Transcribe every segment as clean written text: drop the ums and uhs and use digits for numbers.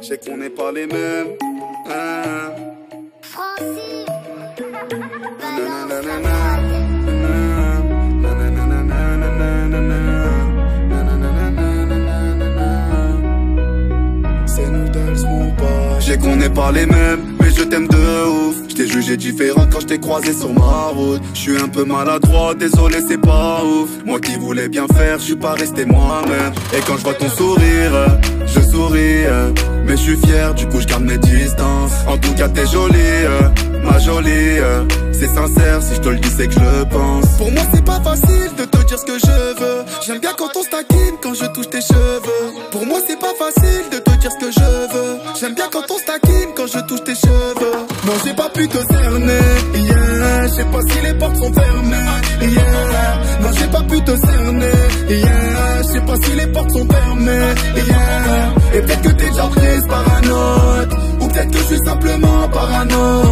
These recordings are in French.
Je sais qu'on n'est pas les mêmes. Je sais qu'on n'est pas les mêmes, mais je t'aime de ouf. Je t'ai jugé différent quand je t'ai croisé sur ma route. Je suis un peu maladroit, désolé c'est pas ouf. Moi qui voulais bien faire, je suis pas resté moi-même. Et quand je vois ton sourire, je souris. Mais je suis fier, du coup je garde mes distances. En tout cas t'es jolie, ma jolie. C'est sincère, si je te le dis c'est que je le pense. Pour moi c'est pas facile de te dire ce que je veux. J'aime bien quand on se taquine, quand je touche tes cheveux. Pour moi c'est pas facile de te dire ce que je veux. J'aime bien quand on se taquine, quand je touche tes cheveux. Non j'ai pas pu te cerner, yeah. Je sais pas si les portes sont fermées, yeah. Non j'ai pas pu te cerner, yeah. Je sais pas si les portes sont fermées, yeah. Et peut-être que t'es déjà prise par un autre, ou peut-être que je suis simplement parano.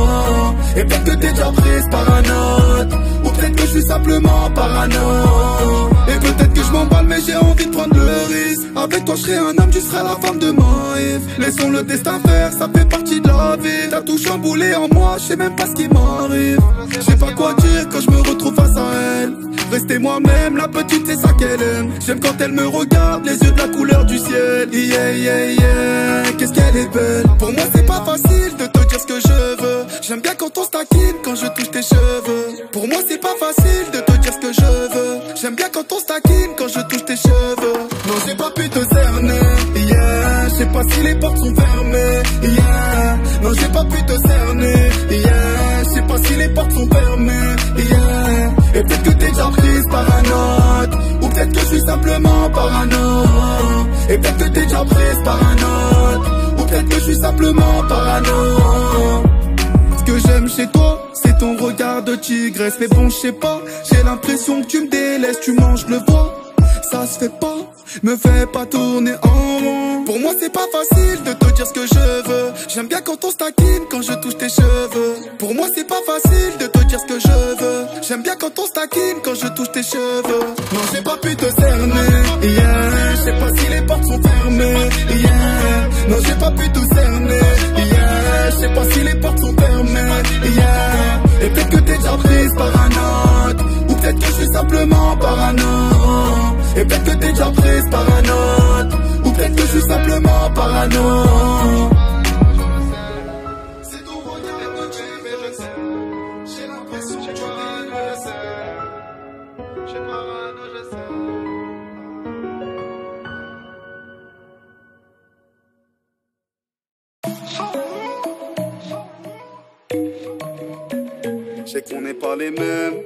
Et peut-être que t'es déjà prise par un autre, ou peut-être que je suis simplement parano. Et peut-être que je m'emballe mais j'ai envie de prendre le risque. Avec toi je serai un homme, tu seras la femme de ma Eve. Laissons le destin faire, ça fait partie de la vie. T'as tout chamboulé en moi, je sais même pas ce qui m'arrive. Je sais pas quoi dire quand je me retrouve face à elle. Rester moi-même, la petite c'est ça qu'elle aime. J'aime quand elle me regarde, les yeux de la couleur du ciel. Yeah yeah yeah, qu'est-ce qu'elle est belle. Pour moi c'est pas facile de te dire ce que je veux. J'aime bien quand on se taquine, quand je touche tes cheveux. Pour moi c'est pas facile de te dire ce que je veux. J'aime bien quand on se taquine, quand je touche tes cheveux. Non j'ai pas pu te cerner, yeah. Je sais pas si les portes sont fermées, yeah. Non j'ai pas pu te cerner, yeah. Je sais pas si les portes sont fermées, yeah. Et peut-être que t'es déjà prise par un autre, ou peut-être que je suis simplement parano. Et peut-être que t'es déjà prise par un autre, ou peut-être que je suis simplement parano. Ce que j'aime chez toi, c'est ton regard de tigresse. Mais bon, je sais pas, j'ai l'impression que tu me délaisses. Tu manges, je le vois, ça se fait pas. Me fais pas tourner en rond. Pour moi c'est pas facile de te dire ce que je veux. J'aime bien quand on se taquine, quand je touche tes cheveux. Pour moi c'est pas facile de te dire ce que je veux. J'aime bien quand on se taquine, quand je touche tes cheveux. Non j'ai pas pu te cerner, yeah. Je sais pas si les portes sont fermées, yeah. Non j'ai pas pu te cerner, yeah. Je sais pas si les portes sont fermées, yeah. Et peut-être que t'es déjà prise par un autre, ou peut-être que je suis simplement parano. Et peut-être que t'es déjà prise par un autre, ou peut-être que je suis simplement parano. C'est ton regard que tu mais je sais. J'ai l'impression que tu le sais. J'ai parano, je sais. Je sais qu'on n'est pas les mêmes.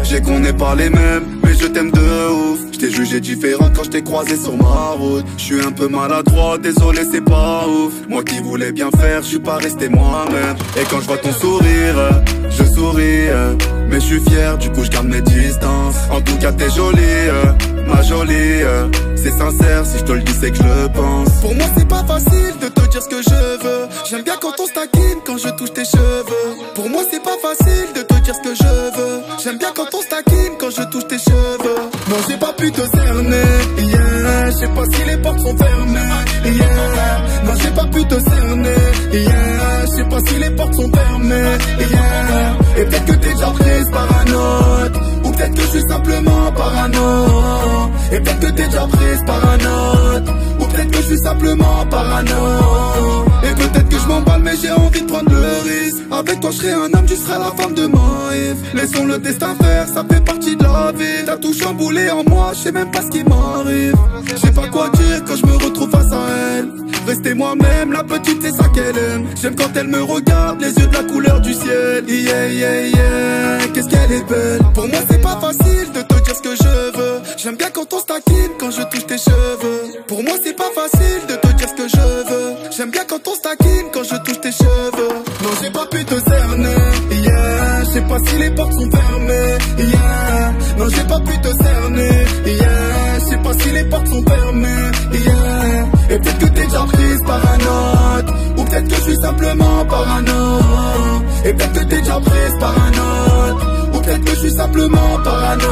Je sais qu'on n'est pas les mêmes, mais je t'aime de ouf. Je t'ai jugé différent quand je t'ai croisé sur ma route. Je suis un peu maladroit, désolé c'est pas ouf. Moi qui voulais bien faire, je suis pas resté moi-même. Et quand je vois ton sourire, je souris. Mais je suis fier, du coup je garde mes distances. En tout cas t'es jolie, ma jolie. C'est sincère, si je te le dis c'est que je le pense. Pour moi c'est pas facile de te dire ce que je veux. J'aime bien quand on se taquine, quand je touche tes cheveux. Pour moi c'est pas facile de te dire ce que je veux. J'aime bien quand on se taquine, quand je touche tes cheveux. Non j'ai pas pu te cerner, yeah. Je sais pas si les portes sont fermées, yeah. Non j'ai pas pu te cerner, yeah. Je sais pas si les portes sont fermées, yeah. Et peut-être que t'es déjà prise par un autre, ou peut-être que je suis simplement parano. Et peut-être que t'es déjà prise par un autre, ou peut-être que je suis simplement parano. Et peut-être que je m'emballe mais j'ai envie de prendre le risque. Avec toi je serai un homme, tu seras la femme de ma Eve. Laissons le destin faire, ça fait partie de la vie. T'as tout chamboulé en moi, je sais même pas ce qui m'arrive. Je sais pas quoi dire quand je me retrouve face à elle. Rester moi-même, la petite c'est ça qu'elle aime. J'aime quand elle me regarde, les yeux de la couleur du ciel. Yeah yeah yeah, qu'est-ce qu'elle est belle. Pour moi c'est pas facile de te dire ce que je veux. J'aime bien quand on se taquine, quand je touche tes cheveux. Pour moi c'est pas facile de te dire ce que je veux. J'aime bien quand on se taquine, quand je touche tes cheveux. Non j'ai pas pu te cerner, yeah. Je sais pas si les portes sont fermées, yeah. Non j'ai pas pu te cerner, yeah. Je sais pas si les portes sont fermées, suis simplement parano. Et peut-être que t'es déjà prise par un autre, ou peut-être que je suis simplement parano.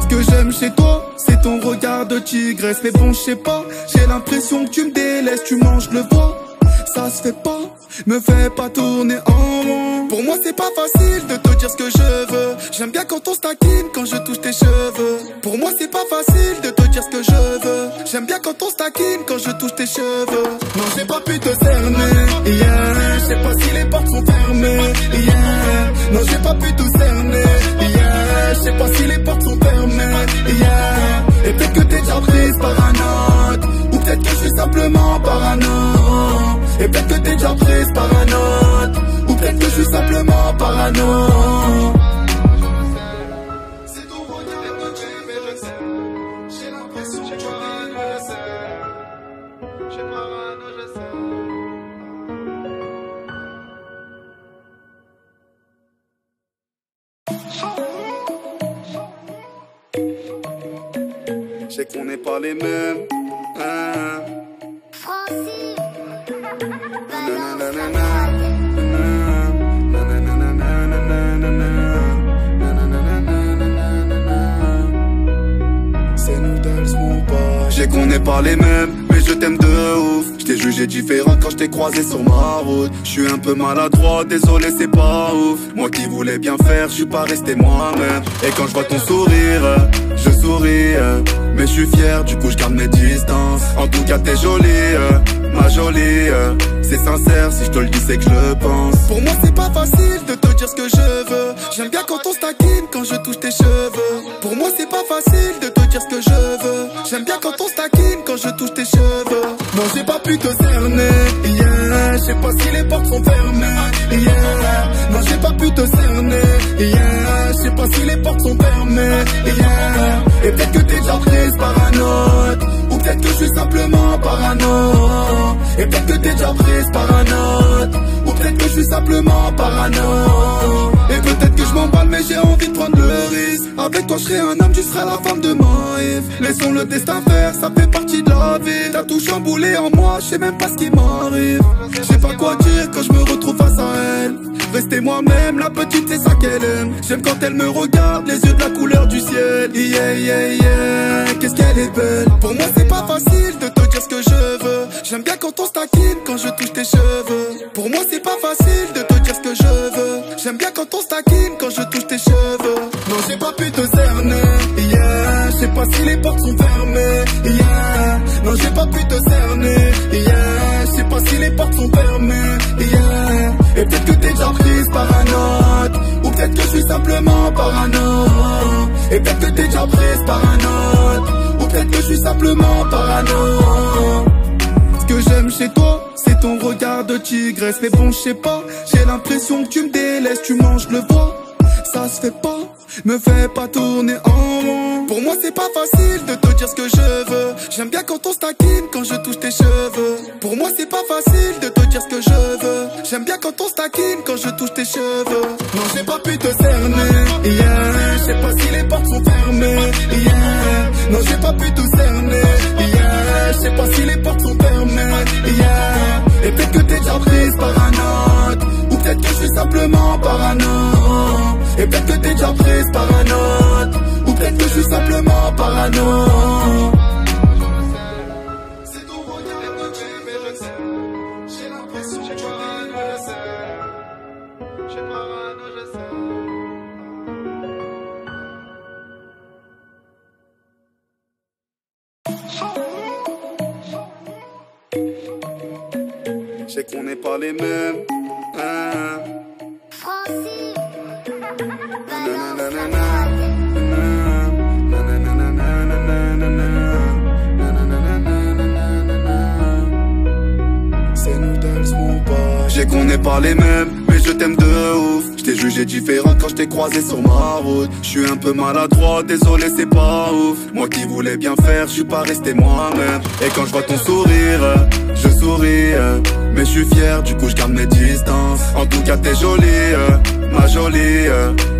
Ce que j'aime chez toi, c'est ton regard de tigresse. Mais bon, je sais pas, j'ai l'impression que tu me délaisses. Tu manges, je le vois, ça se fait pas. Me fais pas tourner en rond. Pour moi c'est pas facile de te dire ce que je veux. J'aime bien quand on se taquine, quand je touche tes cheveux. Pour moi c'est pas facile de te dire ce que je veux. J'aime bien quand on se taquine, quand je touche tes cheveux. Non, j'ai pas pu te cerner, yeah. Je sais pas si les portes sont fermées, yeah. Non, j'ai pas pu tout cerner, yeah. Je sais pas si les portes sont fermées, yeah. Et peut-être que t'es déjà prise par un autre, ou peut-être que je suis simplement parano. Et peut-être que t'es déjà prise par un autre, ou peut-être que je suis simplement parano. C'est ton regard que tu mérites. J'ai l'impression que tu le sais. J'ai parano, je sais. Je sais qu'on n'est pas les mêmes, hein. Francis, c'est nous dans mon pas. Je sais qu'on n'est pas les mêmes, mais je t'aime de ouf. Je t'ai jugé différent quand je t'ai croisé sur ma route. Je suis un peu maladroit, désolé c'est pas ouf. Moi qui voulais bien faire, je suis pas resté moi-même. Et quand je vois ton sourire, je souris. Mais je suis fier, du coup je garde mes distances. En tout cas t'es jolie, ma jolie. C'est sincère, si je te le dis c'est que je le pense. Pour moi c'est pas facile de te dire ce que je veux. J'aime bien quand on se taquine, quand je touche tes cheveux. Pour moi c'est pas facile de te dire ce que je veux. J'aime bien quand on se taquine, quand je touche tes cheveux. Non, j'ai pas pu te cerner, yeah. Je sais pas si les portes sont fermées, yeah. Non, j'ai pas pu te cerner, yeah. Je sais pas si les portes sont fermées, yeah. Et peut-être que t'es déjà prise par un autre, ou peut-être que je suis simplement parano. Et peut-être que t'es déjà prise par un autre, ou peut-être que je suis simplement parano. Et peut-être que je m'emballe mais j'ai envie de prendre le risque. Avec toi je serai un homme, tu seras la femme de ma Eve. Laissons le destin faire, ça fait partie de la vie. T'as tout chamboulé en moi, je sais même pas ce qui m'arrive. Je sais pas quoi dire quand je me retrouve face à elle. Rester moi-même, la petite c'est ça qu'elle aime. J'aime quand elle me regarde, les yeux de la couleur du ciel. Yeah yeah yeah, qu'est-ce qu'elle est belle. Pour moi c'est pas facile de te dire ce que je veux. J'aime bien quand on se taquine, quand je touche tes cheveux. Pour moi c'est pas facile de te dire ce que je veux. J'aime bien quand on se taquine, quand je touche tes cheveux. Non, j'ai pas pu te cerner, yeah. Je sais pas si les portes sont fermées, yeah. Non, j'ai pas pu te cerner, yeah. Je sais pas si les portes sont fermées, yeah. Et peut-être que t'es déjà prise par un autre, ou peut-être que je suis simplement parano. Et peut-être que t'es déjà prise par un autre, ou peut-être que je suis simplement parano. Ce que j'aime chez toi, c'est ton regard de tigresse. Mais bon, je sais pas, j'ai l'impression que tu me délaisses. Tu manges, je le vois, ça se fait pas. Me fais pas tourner en rond. Pour moi c'est pas facile de te dire ce que je veux. J'aime bien quand on se taquine, quand je touche tes cheveux. Pour moi c'est pas facile de te dire ce que je veux. J'aime bien quand on se taquine, quand je touche tes cheveux. Non, j'ai pas pu te cerner, yeah. Je sais pas si les portes sont fermées, yeah. Non, j'ai pas pu tout cerner, yeah. Je sais pas si les portes sont fermées, yeah. Et peut-être que t'es déjà prise par un autre, ou peut-être que je suis simplement parano. Et peut-être que t'es déjà prise par un autre, ou peut-être que je suis simplement parano. C'est ton regard que tu mérites. J'ai l'impression que tu le sais. J'ai parano, je sais. Je sais qu'on n'est pas les mêmes, hein. Francis, c'est nous dans mon pas. Je sais qu'on n'est pas les mêmes, mais je t'aime de ouf. Je t'ai jugé différent quand je t'ai croisé sur ma route. Je suis un peu maladroit, désolé c'est pas ouf. Moi qui voulais bien faire, je suis pas resté moi-même. Et quand je vois ton sourire, je souris. Mais je suis fier, du coup je garde mes distances. En tout cas t'es jolie, ma jolie.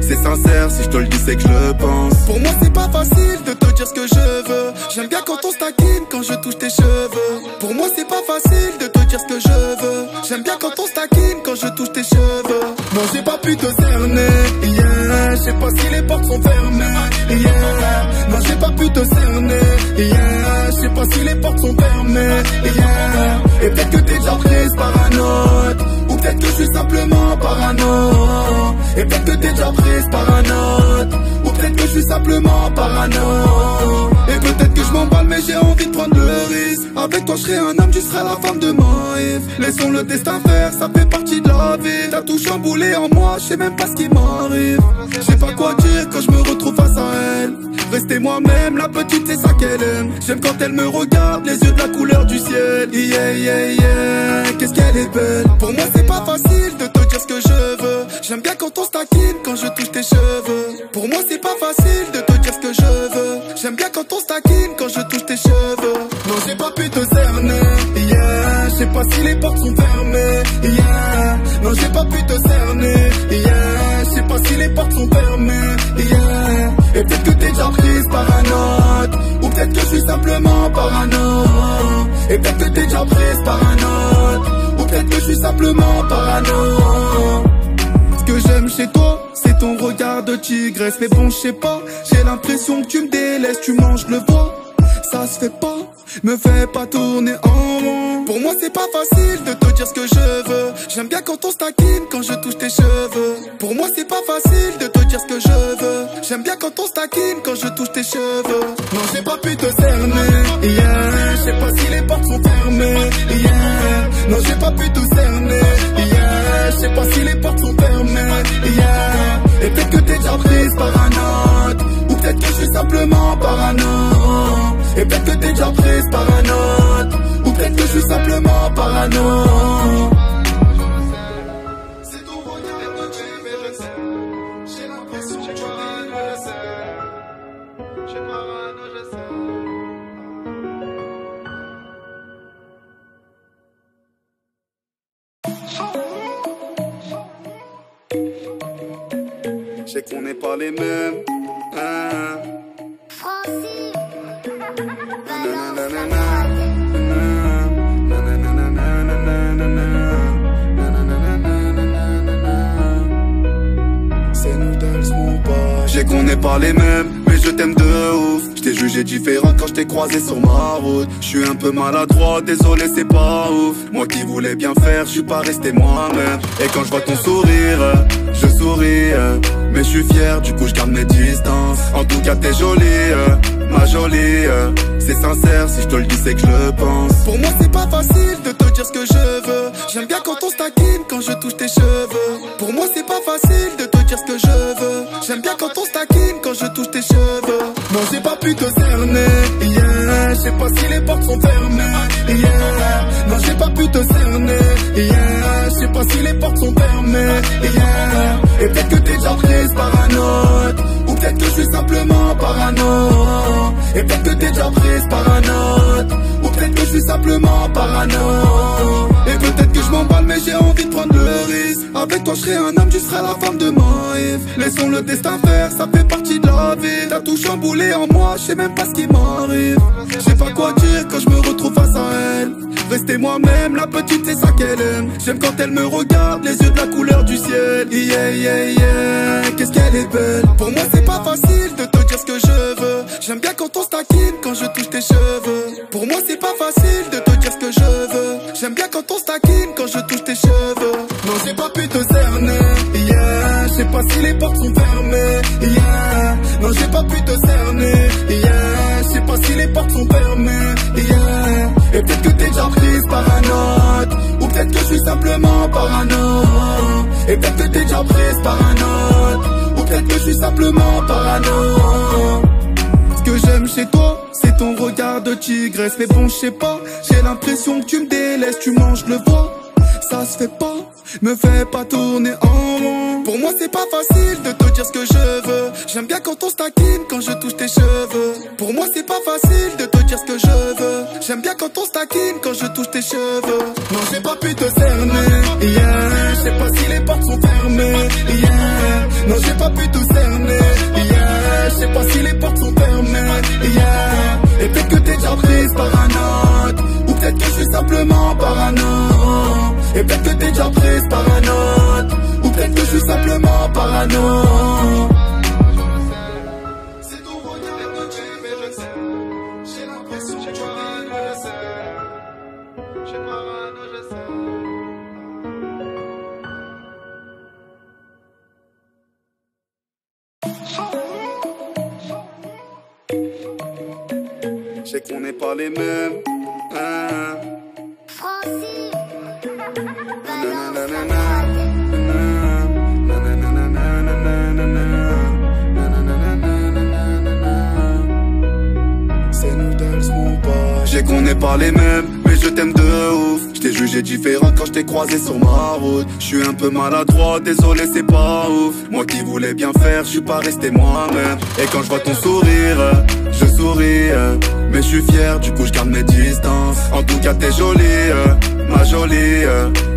C'est sincère, si je te le dis c'est que je le pense. Pour moi c'est pas facile de te dire ce que je veux. J'aime bien quand on se taquine, quand je touche tes cheveux. Pour moi c'est pas facile de te dire ce que je veux. J'aime bien quand on se taquine, quand je touche tes cheveux. Non j'ai pas pu te cerner, yeah. Je sais pas si les portes sont fermées, yeah. Non j'ai pas pu te cerner, yeah. Je sais pas si les portes sont fermées, yeah. Et peut-être que t'es déjà prise par un autre, ou peut-être que je suis simplement parano. Et peut-être que t'es déjà prise par un autre, ou peut-être que je suis simplement parano. Et peut-être que je m'emballe mais j'ai envie de prendre le risque. Avec toi je serai un homme, tu seras la femme de ma life. Laissons le destin faire, ça fait partie de la vie. T'as tout chamboulé en moi, je sais même pas ce qui m'arrive. Je sais pas quoi dire quand je me retrouve face à elle. Rester moi-même, la petite c'est ça qu'elle aime. J'aime quand elle me regarde, les yeux de la couleur du ciel. Yeah yeah yeah, qu'est-ce qu'elle est belle. Pour moi c'est pas facile de te dire ce que je veux. J'aime bien quand on se taquine, quand je touche tes cheveux. Pour moi c'est pas facile de te dire ce que je veux. J'aime bien quand on se taquine, quand je touche tes cheveux. Non j'ai pas pu te cerner, yeah. Je sais pas si les portes sont fermées, yeah. Non j'ai pas pu te cerner, yeah. Je sais pas si les portes sont fermées, yeah. Et peut-être que t'es déjà prise par un autre, ou peut-être que je suis simplement parano. Et peut-être que t'es déjà prise par un autre, ou peut-être que je suis simplement parano. Ce que j'aime chez toi, c'est ton regard de tigresse. Mais bon, je sais pas, j'ai l'impression que tu me délaisses. Tu manges le veau, ça se fait pas, me fais pas tourner en rond. Pour moi c'est pas facile de te dire ce que je veux. J'aime bien quand on se taquine, quand je touche tes cheveux. Pour moi c'est pas facile de te dire ce que je veux. J'aime bien quand on se taquine, quand je touche tes cheveux. Non j'ai pas pu te cerner, yeah. Je sais pas si les portes sont fermées, yeah. Non j'ai pas pu te cerner, yeah. Je sais pas si les portes sont fermées, yeah. Et peut-être que t'es déjà prise par un autre, ou peut-être que je suis simplement parano. Et peut-être que t'es déjà prise par un autre, ou peut-être que je suis simplement parano. C'est ton regard de tigresse. J'ai l'impression que tu me sais. Je suis parano, je sais. Je sais qu'on n'est pas les mêmes, hein. Francis, c'est nous dans mon pas. Je sais qu'on n'est pas les mêmes, mais je t'aime de ouf. Je t'ai jugé différent quand je t'ai croisé sur ma route. Je suis un peu maladroit, désolé c'est pas ouf. Moi qui voulais bien faire, je suis pas resté moi-même. Et quand je vois ton sourire, je souris. Mais je suis fier, du coup je garde mes distances. En tout cas t'es jolie, ma jolie. C'est sincère, si je te le dis c'est que je le pense. Pour moi c'est pas facile de te dire ce que je veux. J'aime bien quand on se taquine, quand je touche tes cheveux. Pour moi c'est pas facile de te dire ce que je veux. J'aime bien quand on se taquine, quand je touche tes cheveux. Non j'ai pas pu te cerner, yeah. Je sais pas si les portes sont fermées, yeah. Non j'ai pas pu te cerner, yeah. Je sais pas si les portes sont fermées, yeah. Et peut-être que t'es déjà prise par un autre, ou peut-être que je suis simplement parano. Et peut-être que t'es déjà prise par un autre, ou peut-être que je suis simplement parano. Et peut-être que je m'emballe mais j'ai envie de prendre le risque. Avec toi je serai un homme, tu seras la femme de ma life. Laissons le destin faire, ça fait partie de la vie. T'as tout chamboulé en moi, je sais même pas ce qui m'arrive. Je sais pas quoi dire quand je me retrouve face à elle. Rester moi-même, la petite c'est ça qu'elle aime. J'aime quand elle me regarde, les yeux de la couleur du ciel. Yeah yeah yeah, qu'est-ce qu'elle est belle. Pour moi c'est pas facile de te dire ce que je veux. J'aime bien quand on se taquine, quand je touche tes cheveux. Pour moi c'est pas facile de te dire ce que je veux. J'aime bien quand on se taquine, quand je touche tes cheveux. Non j'ai pas pu te cerner, yeah. Je sais pas si les portes sont fermées, yeah. Non j'ai pas pu te cerner, yeah. Je sais pas si les portes sont fermées, yeah. Et peut-être que t'es déjà prise par un autre, ou peut-être que je suis simplement parano. Et peut-être que t'es déjà prise par un autre, ou peut-être que je suis simplement parano. Ce que j'aime chez toi, c'est ton regard de tigresse. Mais bon je sais pas, j'ai l'impression que tu me délaisses. Tu manges le veau, ça se fait pas, me fais pas tourner en rond. Pour moi c'est pas facile de te dire ce que je veux. J'aime bien quand on se taquine, quand je touche tes cheveux. Pour moi c'est pas facile de te dire ce que je veux. J'aime bien quand on se taquine, quand je touche tes cheveux. Non j'ai pas pu te cerner, yeah. Je sais pas si les portes sont fermées, yeah. pas pu te cerner. Yeah, je sais pas si les portes sont fermées. Yeah, et peut-être que t'es déjà prise par un autre, ou peut-être que je suis simplement parano. Et peut-être que t'es déjà prise par un autre, ou peut-être que je suis simplement parano. C'est ton regard que tu fais, je sais. J'ai l'impression que tu parano, je sais. J'ai parano, je sais. Je sais qu'on n'est pas les mêmes. Francine, c'est nous Dals, mon pote. Je sais qu'on n'est pas les mêmes, mais je t'aime de ouf. Je t'ai jugé différent quand je t'ai croisé sur ma route. Je suis un peu maladroit, désolé c'est pas ouf. Moi qui voulais bien faire, je suis pas resté moi-même. Et quand je vois ton sourire, je souris. Mais je suis fier, du coup je garde mes distances. En tout cas t'es jolie, ma jolie.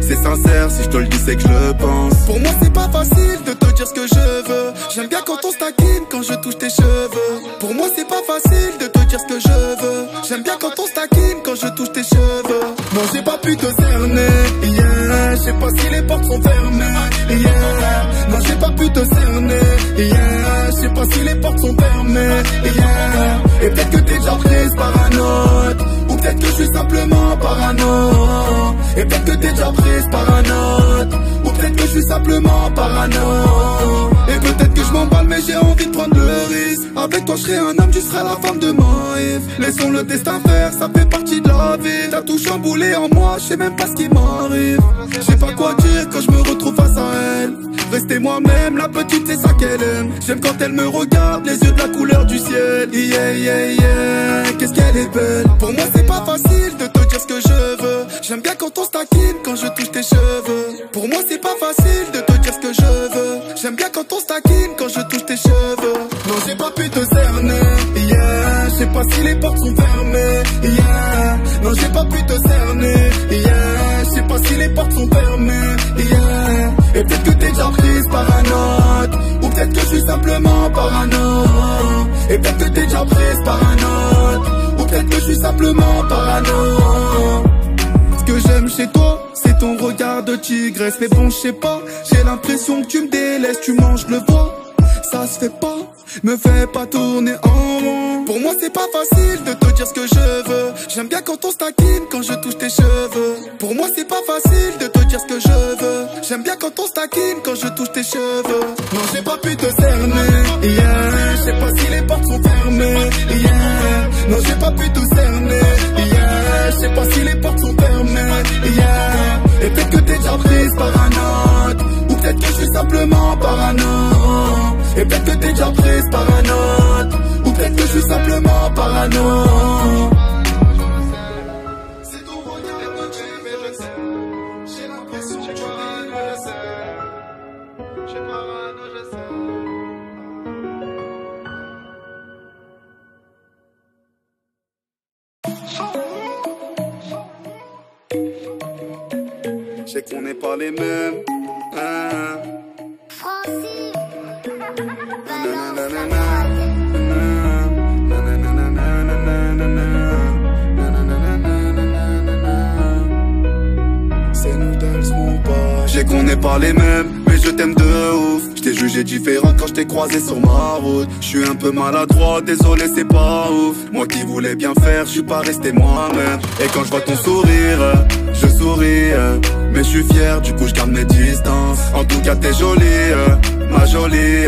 C'est sincère, si je te le dis c'est que je le pense. Pour moi c'est pas facile de te dire ce que je veux. J'aime bien quand on se taquine, quand je touche tes cheveux. Pour moi c'est pas facile de te dire ce que je veux. J'aime bien quand on se taquine, quand je touche tes cheveux. Non j'ai pas pu te cerner, yeah. Je sais pas si les portes sont fermées, yeah. Non j'ai pas pu te cerner, yeah. Je sais pas si les portes sont fermées, yeah. Et peut-être que t'es déjà prise par un autre, ou peut-être que je suis simplement parano. Et peut-être que t'es déjà prise par un autre, ou peut-être que je suis simplement parano. Et peut-être que je m'emballe mais j'ai envie de prendre le risque. Avec toi je serai un homme, tu seras la femme de ma life. Laissons le destin faire, ça fait partie de la vie. T'as tout chamboulé en moi, je sais même pas ce qui m'arrive. Je sais pas quoi dire quand je me retrouve face à elle. Rester moi-même, la petite c'est ça qu'elle aime. J'aime quand elle me regarde, les yeux de la couleur du ciel. Yeah yeah yeah, qu'est-ce qu'elle est belle. Pour moi c'est pas facile de te dire ce que je veux. J'aime bien quand on se taquine, quand je touche tes cheveux. Pour moi c'est pas facile de te dire ce que je veux. J'aime bien quand on se taquine, quand je touche tes cheveux. Non j'ai pas pu te cerner, yeah. Je sais pas si les portes sont fermées, yeah. Non j'ai pas pu te cerner, yeah. Je sais pas si les portes sont fermées, yeah. Et peut-être que t'es déjà prise par un autre, ou peut-être que je suis simplement parano. Et peut-être que t'es déjà prise par un autre, ou peut-être que je suis simplement parano. Ce que j'aime chez toi, c'est ton regard de tigresse. Mais bon, je sais pas, j'ai l'impression que tu me délaisses. Tu manges le bois, ça se fait pas, me fais pas tourner en rond. Pour moi c'est pas facile de te dire ce que je veux. J'aime bien quand on se taquine, quand je touche tes cheveux. Pour moi c'est pas facile de te dire ce que je veux. J'aime bien quand on se taquine, quand je touche tes cheveux. Non j'ai pas pu te cerner, yeah. Je sais pas si les portes sont fermées, yeah. Non j'ai pas pu te cerner, yeah. Je sais pas si les portes sont fermées, yeah. Et peut-être que t'es déjà prise par un autre, ou peut-être que je suis simplement parano. Et peut-être que t'es déjà prise par un autre, ou peut-être que je suis simplement parano. C'est ton regard que tu fais, je sais. J'ai l'impression que tu parano, je sais. J'ai parano, je sais. Je sais qu'on n'est pas les mêmes. Francine, c'est nous Dals, mon pote. Je sais qu'on n'est pas les mêmes, mais je t'aime de ouf. Je t'ai jugé différent quand je t'ai croisé sur ma route. Je suis un peu maladroit, désolé c'est pas ouf. Moi qui voulais bien faire, je suis pas resté moi-même. Et quand je vois ton sourire, je souris. Mais je suis fier, du coup je garde mes distances. En tout cas t'es jolie, ma jolie.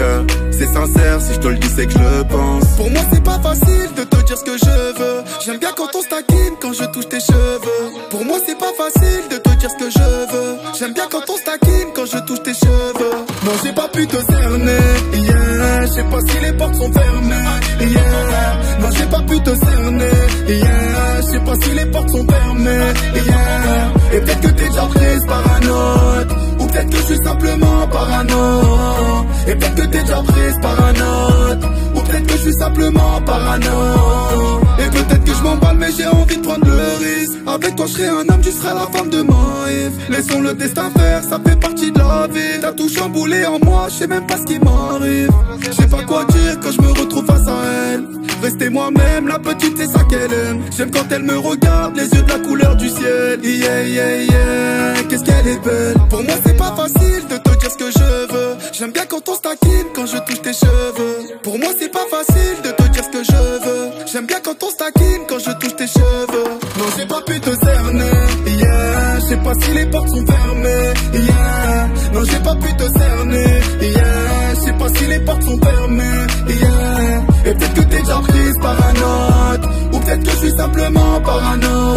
C'est sincère, si je te le dis c'est que je le pense. Pour moi c'est pas facile de te dire ce que je veux. J'aime bien quand on se taquine, quand je touche tes cheveux. Pour moi c'est pas facile de te dire ce que je veux. J'aime bien quand on se taquine, quand je touche tes cheveux. Non j'ai pas pu te cerner, yeah. Je sais pas si les portes sont fermées, yeah. Non j'ai pas pu te cerner, yeah. Je sais pas si les portes sont fermées, yeah. Et peut-être que t'es déjà prise par un autre, ou peut-être que je suis simplement parano. Et peut-être que t'es déjà prise par un autre, ou peut-être que je suis simplement parano. Et peut-être que je m'emballe mais j'ai envie de prendre le risque. Avec toi je serai un homme, tu seras la femme de ma Eve. Laissons le destin faire, ça fait partie de la vie. T'as tout chamboulé en moi, je sais même pas ce qui m'arrive. Je sais pas quoi dire quand je me retrouve face à elle. Rester moi-même, la petite c'est ça qu'elle aime. J'aime quand elle me regarde, les yeux de la couleur du ciel. Yeah yeah yeah, qu'est-ce qu'elle est belle. Pour moi c'est pas facile de te dire ce que je veux. J'aime bien quand on se taquine, quand je touche tes cheveux. Pour moi c'est pas facile de te dire ce que je veux. J'aime bien quand on se taquine, quand je touche tes cheveux. Non j'ai pas pu te cerner, yeah. Je sais pas si les portes sont fermées, yeah. Non j'ai pas pu te cerner, yeah. Je sais pas si les portes sont fermées, yeah. Et peut-être que t'es déjà prise par un autre, ou peut-être que je suis simplement parano.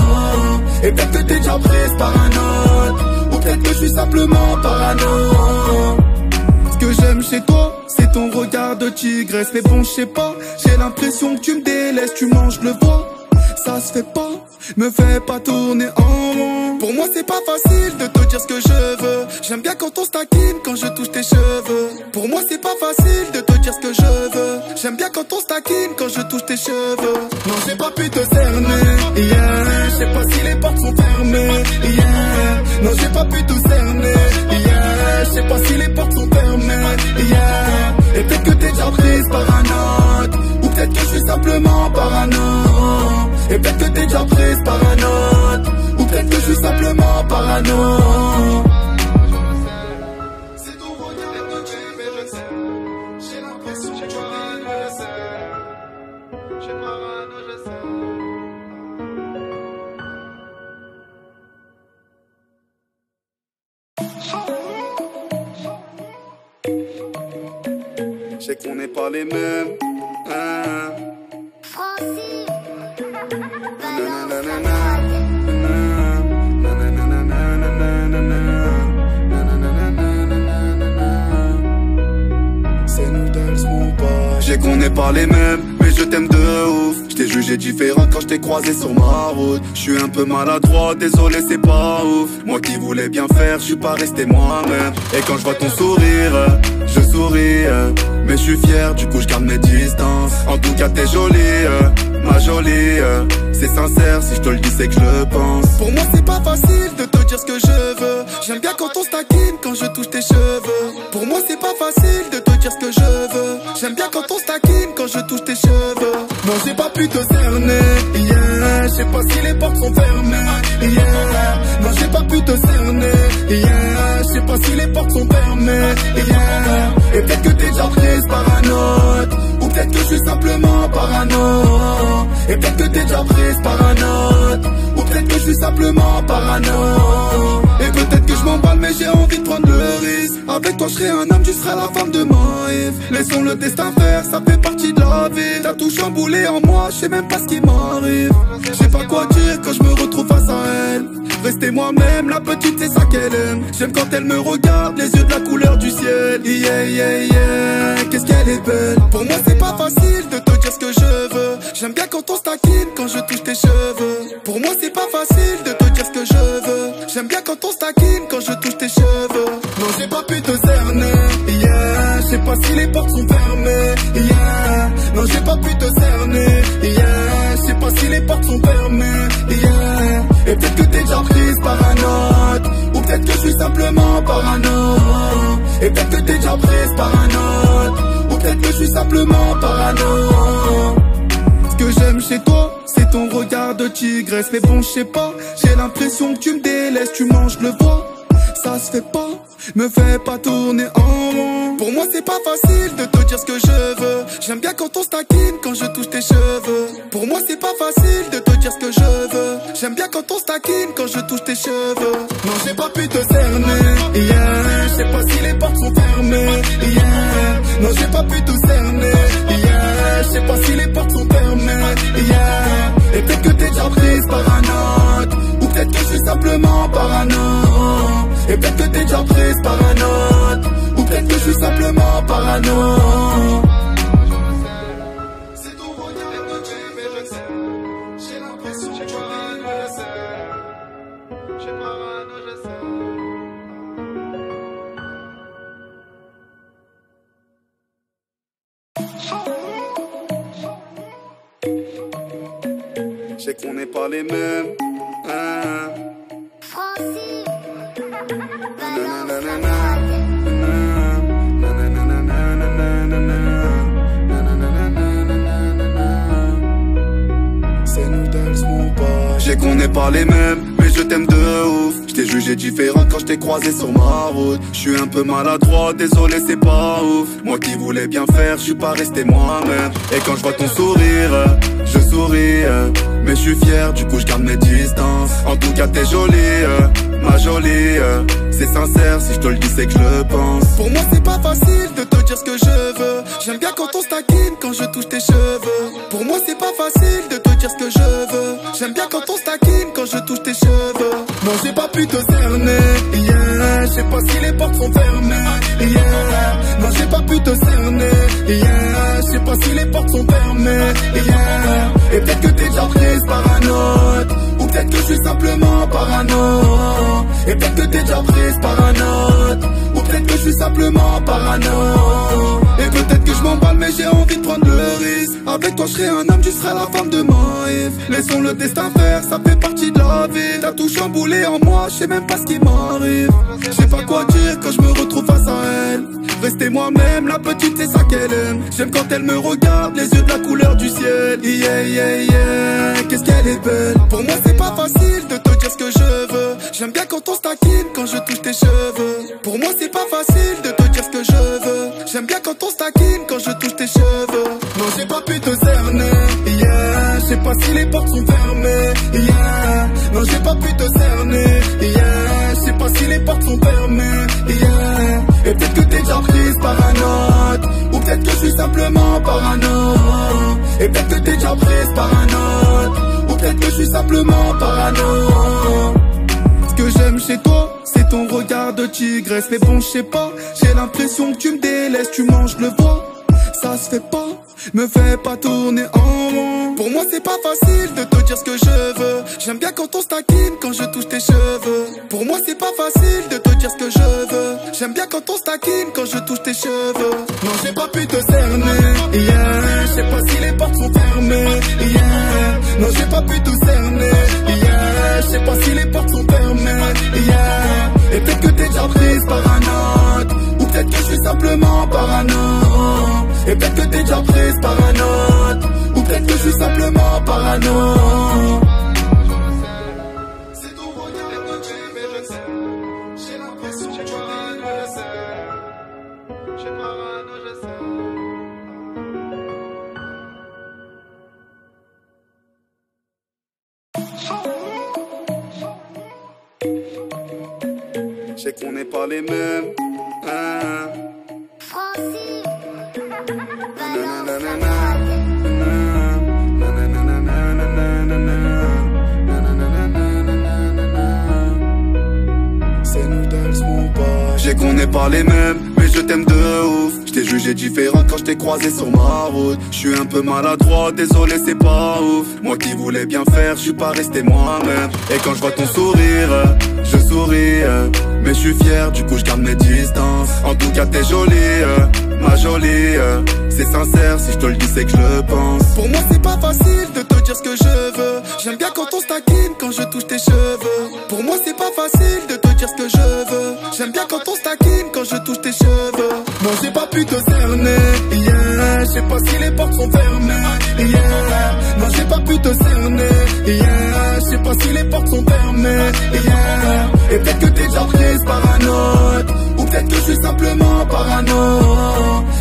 Et peut-être que t'es déjà prise par un autre, ou peut-être que je suis simplement parano. Ce que j'aime chez toi, c'est ton regard de tigresse. Mais bon, je sais pas, j'ai l'impression que tu me délaisses. Tu manges le bois, ça se fait pas, me fais pas tourner en rond. Pour moi c'est pas facile de te dire ce que je veux. J'aime bien quand on se taquine, quand je touche tes cheveux. Pour moi c'est pas facile de te dire ce que je veux. J'aime bien quand on se taquine, quand je touche tes cheveux. Non j'ai pas pu te cerner, yeah. Je sais pas si les portes sont fermées, yeah. Non j'ai pas pu te cerner, yeah. Je sais pas si les portes sont fermées, yeah. Et peut-être que t'es déjà prise par un autre, ou peut-être que je suis simplement parano. Et peut-être que t'es déjà prise par un autre, ou peut-être que je suis simplement parano. C'est ton regard que tu mais je sais. J'ai l'impression que tu le sais. J'ai parano, je sais. Je sais qu'on n'est pas les mêmes, hein. Francis, Je sais qu'on n'est pas les mêmes, mais je t'aime de ouf. Je t'ai jugé différent quand je t'ai croisé sur ma route. Je suis un peu maladroit, désolé c'est pas ouf. Moi qui voulais bien faire, je suis pas resté moi-même. Et quand je vois ton sourire, je souris. Mais je suis fier, du coup je garde mes distances. En tout cas t'es jolie, ma jolie. C'est sincère, si je te le dis c'est que je le pense. Pour moi c'est pas facile de te dire ce que je veux. J'aime bien quand on se taquine, quand je touche tes cheveux. Pour moi c'est pas facile de te dire ce que je veux. J'aime bien quand on se taquine, quand je touche tes cheveux. Non j'ai pas pu te cerner, yeah. Je sais pas si les portes sont fermées, yeah. Non j'ai pas pu te cerner, yeah. Je sais pas si les portes sont fermées, yeah. Et peut-être que t'es déjà prise par un autre, ou peut-être que je suis simplement parano. Et peut-être que t'es déjà prise par un autre, ou peut-être que je suis simplement parano. Et peut-être que je m'emballe mais j'ai envie de prendre le risque. Avec toi je serai un homme, tu seras la femme de ma Eve. Laissons le destin faire, ça fait partie de la vie. T'as tout chamboulé en moi, je sais même pas ce qui m'arrive. Je sais pas quoi dire quand je me retrouve face à elle. Rester moi-même, la petite c'est ça qu'elle aime. J'aime quand elle me regarde, les yeux de la couleur du ciel. Yeah yeah yeah, qu'est-ce qu'elle est belle. Pour moi c'est pas facile de te dire ce que je veux. J'aime bien quand on se taquine, quand je touche tes cheveux. Pour moi c'est pas facile de te dire ce que je veux. J'aime bien quand on se taquine, quand je touche tes cheveux. Non j'ai pas pu te cerner, yeah. Je sais pas si les portes sont fermées, yeah. Non j'ai pas pu te cerner, yeah. Je sais pas si les portes sont fermées, yeah. Et peut-être que t'es déjà prise par un autre, ou peut-être que je suis simplement parano. Et peut-être que t'es déjà prise par un autre, ou peut-être que je suis simplement parano. Ce que j'aime chez toi, c'est ton regard de tigresse. Mais bon je sais pas, j'ai l'impression que tu me délaisses. Tu manges le bois, ça se fait pas, me fais pas tourner en rond. Pour moi c'est pas facile de te dire ce que je veux. J'aime bien quand on se taquine, quand je touche tes cheveux. Pour moi c'est pas facile de te dire ce que je veux. J'aime bien quand on se taquine, quand je touche tes cheveux. Non j'ai pas pu te cerner, yeah. Je sais pas si les portes sont fermées, yeah. Non j'ai pas pu te cerner, yeah. Je sais pas si les portes sont fermées, yeah. Et peut-être que t'es déjà prise par un autre, ou peut-être que je suis simplement parano. Et peut-être que t'es déjà prise par un autre, ou peut-être que je suis simplement parano. C'est ton regard que tu mais je sais. J'ai l'impression que tu le sais. J'ai parano, je sais. Je sais qu'on n'est pas les mêmes, Francis, C'est nous dans mon pas. J'ai qu'on n'est pas les mêmes, mais je t'aime de ouf. J't'ai jugé différent quand j't'ai croisé sur ma route. J'suis un peu maladroit, désolé c'est pas ouf. Moi qui voulais bien faire, j'suis pas resté moi-même. Et quand j'vois ton sourire, je souris. Mais j'suis fier, du coup j'garde mes distances. En tout cas t'es jolie, ma jolie. C'est sincère, si je te le dis c'est que je le pense. Pour moi c'est pas facile de te dire ce que je veux. J'aime bien quand on se taquine, quand je touche tes cheveux. Pour moi c'est pas facile de te dire ce que je veux. J'aime bien quand on se taquine, quand je touche tes cheveux. Non j'ai pas pu te cerner, yeah. Je sais pas si les portes sont fermées, yeah. Non j'ai pas pu te cerner, yeah. Je sais pas si les portes sont fermées, yeah. Et peut-être que t'es déjà prise par un autre, ou peut-être que je suis simplement parano. Et peut-être que t'es déjà prise par un autre, ou peut-être que je suis simplement parano. Et peut-être que je m'emballe mais j'ai envie de prendre le risque. Avec toi je serai un homme, tu seras la femme de ma Eve. Laissons le destin faire, ça fait partie de la vie. T'as tout chamboulé en moi, je sais même pas ce qui m'arrive. Je sais pas quoi dire quand je me retrouve face à elle. Rester moi-même, la petite c'est ça qu'elle aime. J'aime quand elle me regarde, les yeux de la couleur du ciel. Yeah yeah yeah, qu'est-ce qu'elle est belle. Pour moi c'est pas facile de te dire ce que je veux. J'aime bien quand on se taquine, quand je touche tes cheveux. Pour moi c'est pas facile de te dire ce que je veux. J'aime bien quand on se taquine, quand je touche tes cheveux. Non j'ai pas pu te cerner, yeah. Je sais pas si les portes sont fermées, yeah. Non j'ai pas pu te cerner, yeah. Je sais pas si les portes sont fermées, yeah. Et peut-être que t'es déjà prise par un autre, ou peut-être que je suis simplement parano. Et peut-être que t'es déjà prise par un autre, ou peut-être que je suis simplement parano. Ce que j'aime chez toi, c'est ton regard de tigresse. Mais bon, je sais pas, j'ai l'impression que tu me délaisses. Tu manges, je le vois, ça se fait pas. Me fais pas tourner en rond. Pour moi c'est pas facile de te dire ce que je veux. J'aime bien quand on se taquine, quand je touche tes cheveux. Pour moi c'est pas facile de te dire ce que je veux. J'aime bien quand on se taquine, quand je touche tes cheveux. Non j'ai pas pu te cerner, yeah. Je sais pas si les portes sont fermées, yeah. Non j'ai pas pu te cerner, yeah. Je sais pas si les portes sont fermées, yeah. Et peut-être que t'es déjà prise par un autre, ou peut-être que je suis simplement parano. Et peut-être que t'es déjà prise par un autre, ou peut-être que je suis simplement parano. C'est ton regard que tu mais je sais. J'ai l'impression que tu je sais. Je suis parano, je sais. Je sais qu'on n'est pas les mêmes, Francis, c'est nous dans mon pas. J'ai qu'on n'est pas les mêmes, mais je t'aime de ouf. J't'ai jugé différent quand j't'ai croisé sur ma route. J'suis un peu maladroit, désolé c'est pas ouf. Moi qui voulais bien faire, j'suis pas resté moi-même. Et quand je vois ton sourire, je souris. Mais je suis fier, du coup je garde mes distances. En tout cas t'es jolie, ma jolie. C'est sincère, si je te le dis c'est que je le pense. Pour moi c'est pas facile de te dire ce que je veux. J'aime bien quand on se taquine, quand je touche tes cheveux. Pour moi c'est pas facile de te dire ce que je veux. J'aime bien quand on se taquine, quand je touche tes cheveux. Non j'ai pas pu te cerner, yeah. Je sais pas si les portes sont fermées, yeah. Non j'ai pas pu te cerner, yeah. Je sais pas si les portes sont fermées, yeah. Et peut-être que t'es déjà prise par un autre, ou peut-être que je suis simplement parano.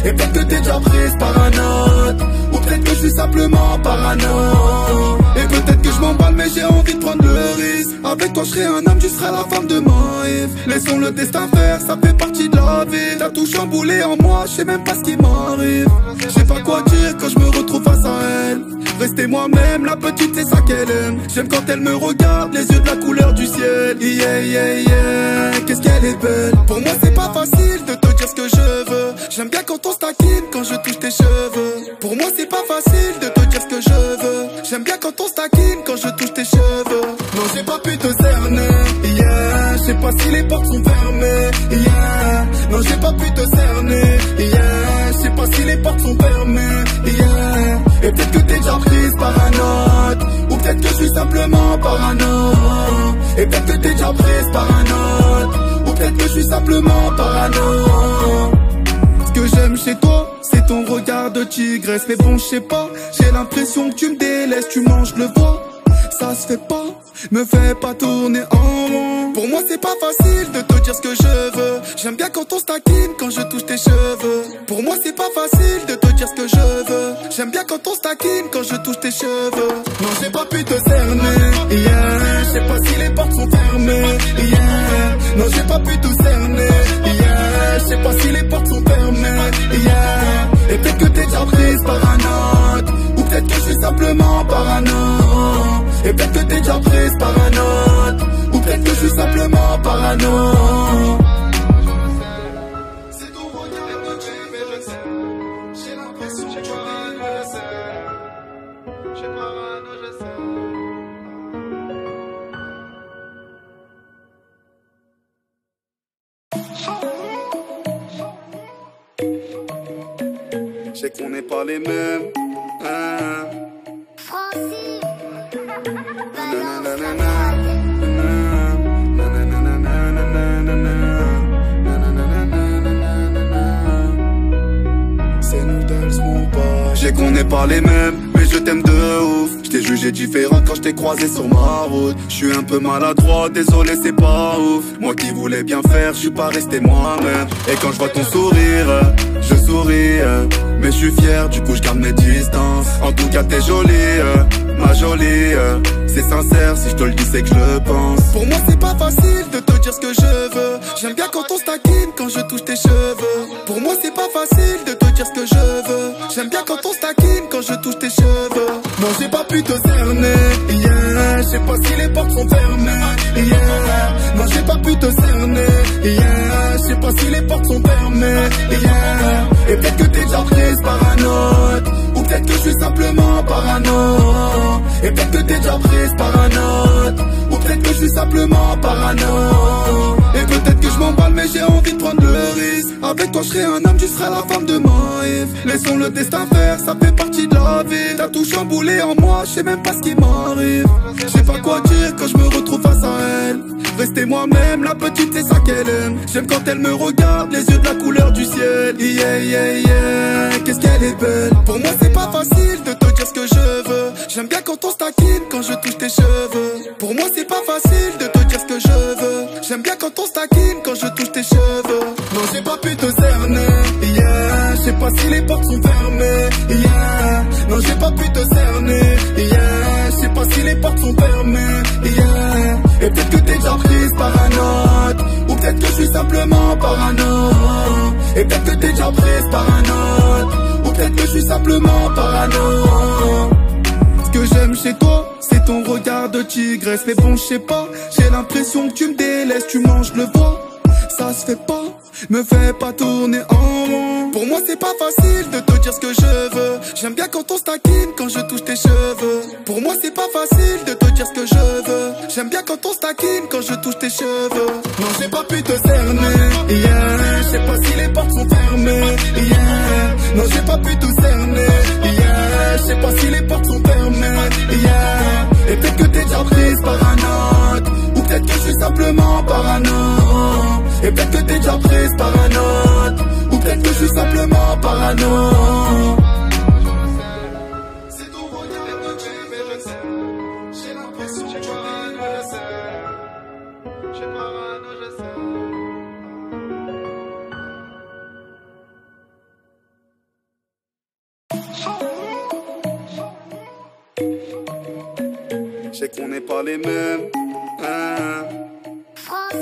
Et peut-être que t'es déjà prise par un autre, ou peut-être que je suis simplement parano. Et peut-être que je m'emballe mais j'ai envie de prendre le risque. Avec toi je serai un homme, tu seras la femme de ma Eve. Laissons le destin faire, ça fait partie de la vie. T'as tout chamboulé en moi, je sais même pas ce qui m'arrive. Je sais pas quoi dire quand je me retrouve face à elle. Rester moi-même, la petite c'est ça qu'elle aime. J'aime quand elle me regarde, les yeux de la couleur du ciel. Yeah yeah yeah, qu'est-ce qu'elle est belle. Pour moi c'est pas facile de te dire ce que je veux. J'aime bien quand on se taquine, quand je touche tes cheveux. Pour moi c'est pas facile de te dire ce que je veux. J'aime bien quand on se taquine, quand je touche tes cheveux. Non j'ai pas pu te cerner, yeah. Je sais pas si les portes sont fermées, yeah. Non j'ai pas pu te cerner, yeah. Je sais pas si les portes sont fermées, yeah. Et peut-être que t'es déjà prise par un autre, ou peut-être peut-être que je suis simplement parano. Et peut-être que t'es déjà prise par un autre. Ou peut-être que je suis simplement parano. Ce que j'aime chez toi, c'est ton regard de tigresse. Mais bon, je sais pas, j'ai l'impression que tu me délaisses. Tu manges le bois, ça se fait pas. Me fais pas tourner en rond. Pour moi c'est pas facile de te dire ce que je veux. J'aime bien quand on se taquine, quand je touche tes cheveux. Pour moi c'est pas facile de te dire ce que je veux. J'aime bien quand on se taquine, quand je touche tes cheveux. Non, j'ai pas pu te cerner, yeah. Je sais pas si les portes sont fermées, yeah. Non, j'ai pas pu tout cerner, yeah. Je sais pas si les portes sont fermées, yeah. Et peut-être que t'es déjà prise par un autre. Ou peut-être que je suis simplement parano. Et peut-être que t'es déjà prise par un autre. Ou peut-être que je suis simplement parano. C'est ton regard de tu mais je sais. J'ai l'impression que tu parano, je sais. J'ai parano, je sais. Je sais qu'on n'est pas les mêmes, hein. Francis, c'est nous dans mon pas. Je sais qu'on n'est pas les mêmes, mais je t'aime de ouf. Je t'ai jugé différent quand je t'ai croisé sur ma route. Je suis un peu maladroit, désolé c'est pas ouf. Moi qui voulais bien faire, je suis pas resté moi-même. Et quand je vois ton sourire, je souris. Mais je suis fier, du coup je garde mes distances. En tout cas t'es jolie, ma jolie. C'est sincère, si je te le dis c'est que je le pense. Pour moi c'est pas facile de te dire ce que je veux. J'aime bien quand on se taquine, quand je touche tes cheveux. Pour moi c'est pas facile de te dire ce que je veux. J'aime bien quand on se taquine, quand je touche tes cheveux. Non, j'ai pas pu te cerner, yeah. Je sais pas si les portes sont fermées, yeah. Non, j'ai pas pu te cerner, yeah. Je sais pas si les portes sont fermées, yeah. Et peut-être que t'es déjà prise par un autre. Ou peut-être que je suis simplement parano. Et peut-être que t'es déjà prise par un autre. Ou peut-être que je suis simplement parano. Et peut-être que je m'emballe mais j'ai envie de prendre le risque. Avec toi je serai un homme, tu seras la femme de ma vie. Laissons le destin faire, ça fait partie de la vie. T'as tout chamboulé en moi, je sais même pas ce qui m'arrive. Je sais pas quoi dire quand je me retrouve face à elle. Rester moi-même, la petite c'est ça qu'elle aime. J'aime quand elle me regarde, les yeux de la couleur du ciel. Yeah yeah yeah, qu'est-ce qu'elle est belle. Pour moi c'est pas facile de te dire ce que je veux. J'aime bien quand on se taquine, quand je touche tes cheveux. Pour moi c'est pas facile de te dire ce que je veux. J'aime bien quand on se taquine, quand je touche tes cheveux. Non, j'ai pas pu te cerner, yeah. Je sais pas si les portes sont fermées, yeah. Non, j'ai pas pu te cerner, yeah. Je sais pas si les portes sont fermées, yeah. Et peut-être que t'es déjà prise par un autre. Ou peut-être que je suis simplement parano. Et peut-être que t'es déjà prise par un autre. Ou peut-être que je suis simplement parano. Ce que j'aime chez toi, c'est ton regard de tigresse. Mais bon, je sais pas, j'ai l'impression que tu me délaisses. Tu manges le bois, ça se fait pas. Me fais pas tourner en rond. Pour moi c'est pas facile de te dire ce que je veux. J'aime bien quand on se taquine, quand je touche tes cheveux. Pour moi c'est pas facile de te dire ce que je veux. J'aime bien quand on se taquine, quand je touche tes cheveux. Non, j'ai pas pu te cerner, yeah. Je sais pas si les portes sont fermées, yeah. Non, j'ai pas pu tout cerner, yeah. Je sais pas si les portes sont fermées, yeah. Et peut-être que t'es déjà prise par un autre. Ou peut-être que je suis simplement parano. Et peut-être que t'es déjà prise par un autre. Ou peut-être que je suis simplement parano. C'est ton regard de tu mais je sais. J'ai l'impression que tu parano, je sais. J'ai parano, je sais. Je sais qu'on n'est pas les mêmes, hein. Francis,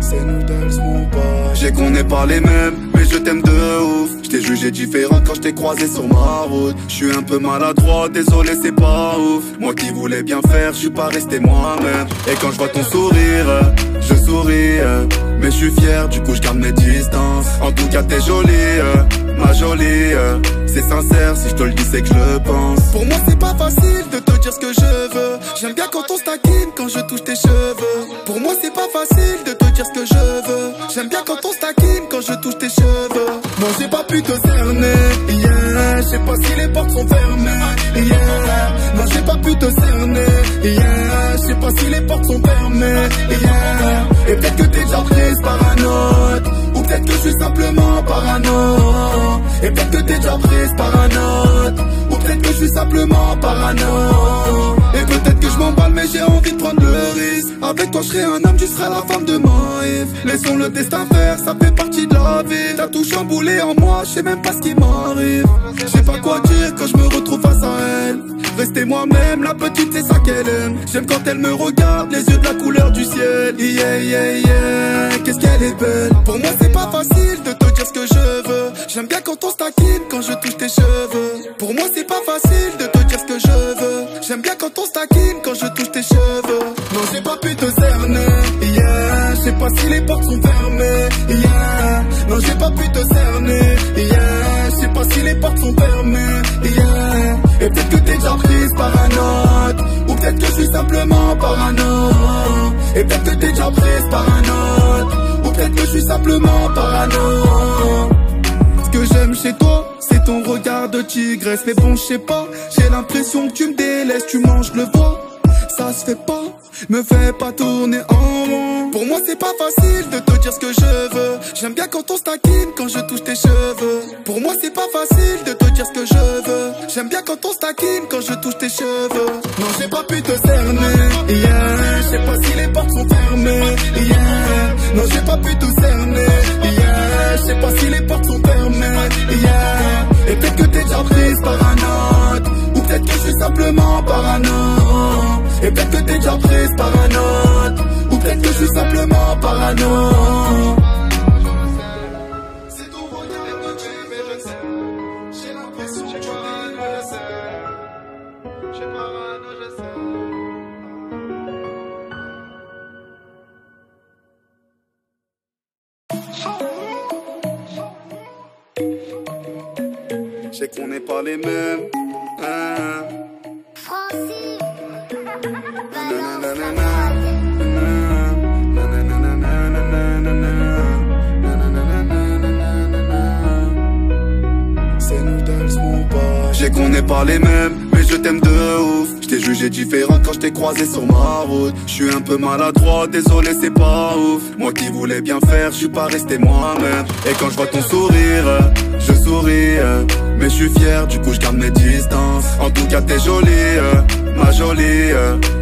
c'est nous dans mon pas. Je sais qu'on n'est pas les mêmes, mais je t'aime de ouf. J't'ai jugé différent quand j't'ai croisé sur ma route. J'suis un peu maladroit, désolé c'est pas ouf. Moi qui voulais bien faire, j'suis pas resté moi-même. Et quand j'vois ton sourire, je souris. Mais j'suis fier, du coup j'garde mes distances. En tout cas t'es jolie, ma jolie. C'est sincère, si je te le dis c'est que je le pense. Pour moi c'est pas facile de te dire ce que je veux. J'aime bien quand on se taquine, quand je touche tes cheveux. Pour moi c'est pas facile de te dire ce que je veux. J'aime bien quand on se taquine, quand je touche tes cheveux. Non j'ai pas pu te cerner, yeah. Je sais pas si les portes sont fermées, yeah. Non j'ai pas pu te cerner, yeah. Je sais pas si les portes sont fermées, yeah. Et peut-être que t'es déjà prise par un autre, ou peut-être que je suis simplement parano. Et peut-être que t'es déjà prise par un autre, ou peut-être que je suis simplement parano. Et peut-être que je m'emballe mais j'ai envie de prendre le risque. Avec toi je serai un homme, tu seras la femme de ma life. Laissons le destin faire, ça fait partie de la vie. T'as tout chamboulé en moi, je sais même pas ce qui m'arrive. Je sais pas quoi dire quand je me retrouve face à elle. Rester moi-même, la petite c'est ça qu'elle aime. J'aime quand elle me regarde, les yeux de la couleur du ciel. Yeah yeah yeah, qu'est-ce qu'elle est belle. Pour moi c'est pas facile de te dire ce que je veux. J'aime bien quand on se taquine, quand je touche tes cheveux. Pour moi c'est pas facile de te dire ce que je veux. J'aime bien quand on se taquine, quand je touche tes cheveux. Non j'ai pas pu te cerner, yeah. Je sais pas si les portes sont fermées, yeah. Non j'ai pas pu te cerner, yeah. Je sais pas si les portes sont fermées, yeah. Et peut-être que t'es déjà prise par un autre, ou peut-être que je suis simplement parano. Et peut-être que t'es déjà prise par un autre, ou peut-être que je suis simplement parano. Ce que j'aime chez toi, c'est ton regard de tigresse. Mais bon, je sais pas, j'ai l'impression que tu me délaisses. Tu manges le bois, ça se fait pas, me fais pas tourner en rond. Pour moi c'est pas facile de te dire ce que je veux. J'aime bien quand on se taquine, quand je touche tes cheveux. Pour moi c'est pas facile de te dire ce que je veux. J'aime bien quand on se taquine, quand je touche tes cheveux. Non j'ai pas pu te cerner, yeah. Je sais pas si les portes sont fermées, yeah. Non j'ai pas pu te cerner, yeah. Je sais pas si les portes sont fermées, yeah. Et peut-être que t'es déjà prise par un autre, ou peut-être que je suis simplement parano. Et peut-être que t'es déjà prise par un autre, ou peut-être que je suis simplement parano. C'est ton regard que tu fais, je sais. J'ai l'impression que tu parano, je sais. J'ai parano, je sais. Je sais qu'on n'est pas les mêmes, hein. Francine, c'est nous dans mon pas. Je sais qu'on n'est pas les mêmes, mais je t'aime de ouf. J't'ai jugé différent quand j't'ai croisé sur ma route. J'suis un peu maladroit, désolé c'est pas ouf. Moi qui voulais bien faire, j'suis pas resté moi-même. Et quand j'vois ton sourire, je souris. Mais je suis fier, du coup je garde mes distances. En tout cas t'es jolie, ma jolie.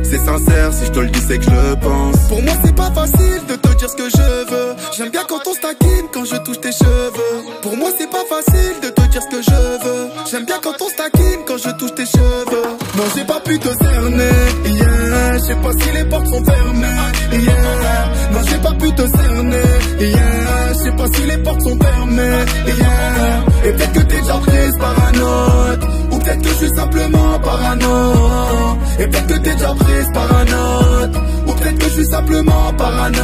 C'est sincère, si je te le dis c'est que je le pense. Pour moi c'est pas facile de te dire ce que je veux. J'aime bien quand on se taquine, quand je touche tes cheveux. Pour moi c'est pas facile de te dire ce que je veux. J'aime bien quand on se taquine, quand je touche tes cheveux. Non j'ai pas pu te cerner, yeah. Je sais pas si les portes sont fermées, yeah. Non j'ai pas pu te cerner, yeah. Je sais pas si les portes sont fermées, yeah. Et peut-être que t'es déjà prise par un autre, ou peut-être que je suis simplement parano. Et peut-être que t'es déjà prise par un autre, ou peut-être que je suis simplement parano.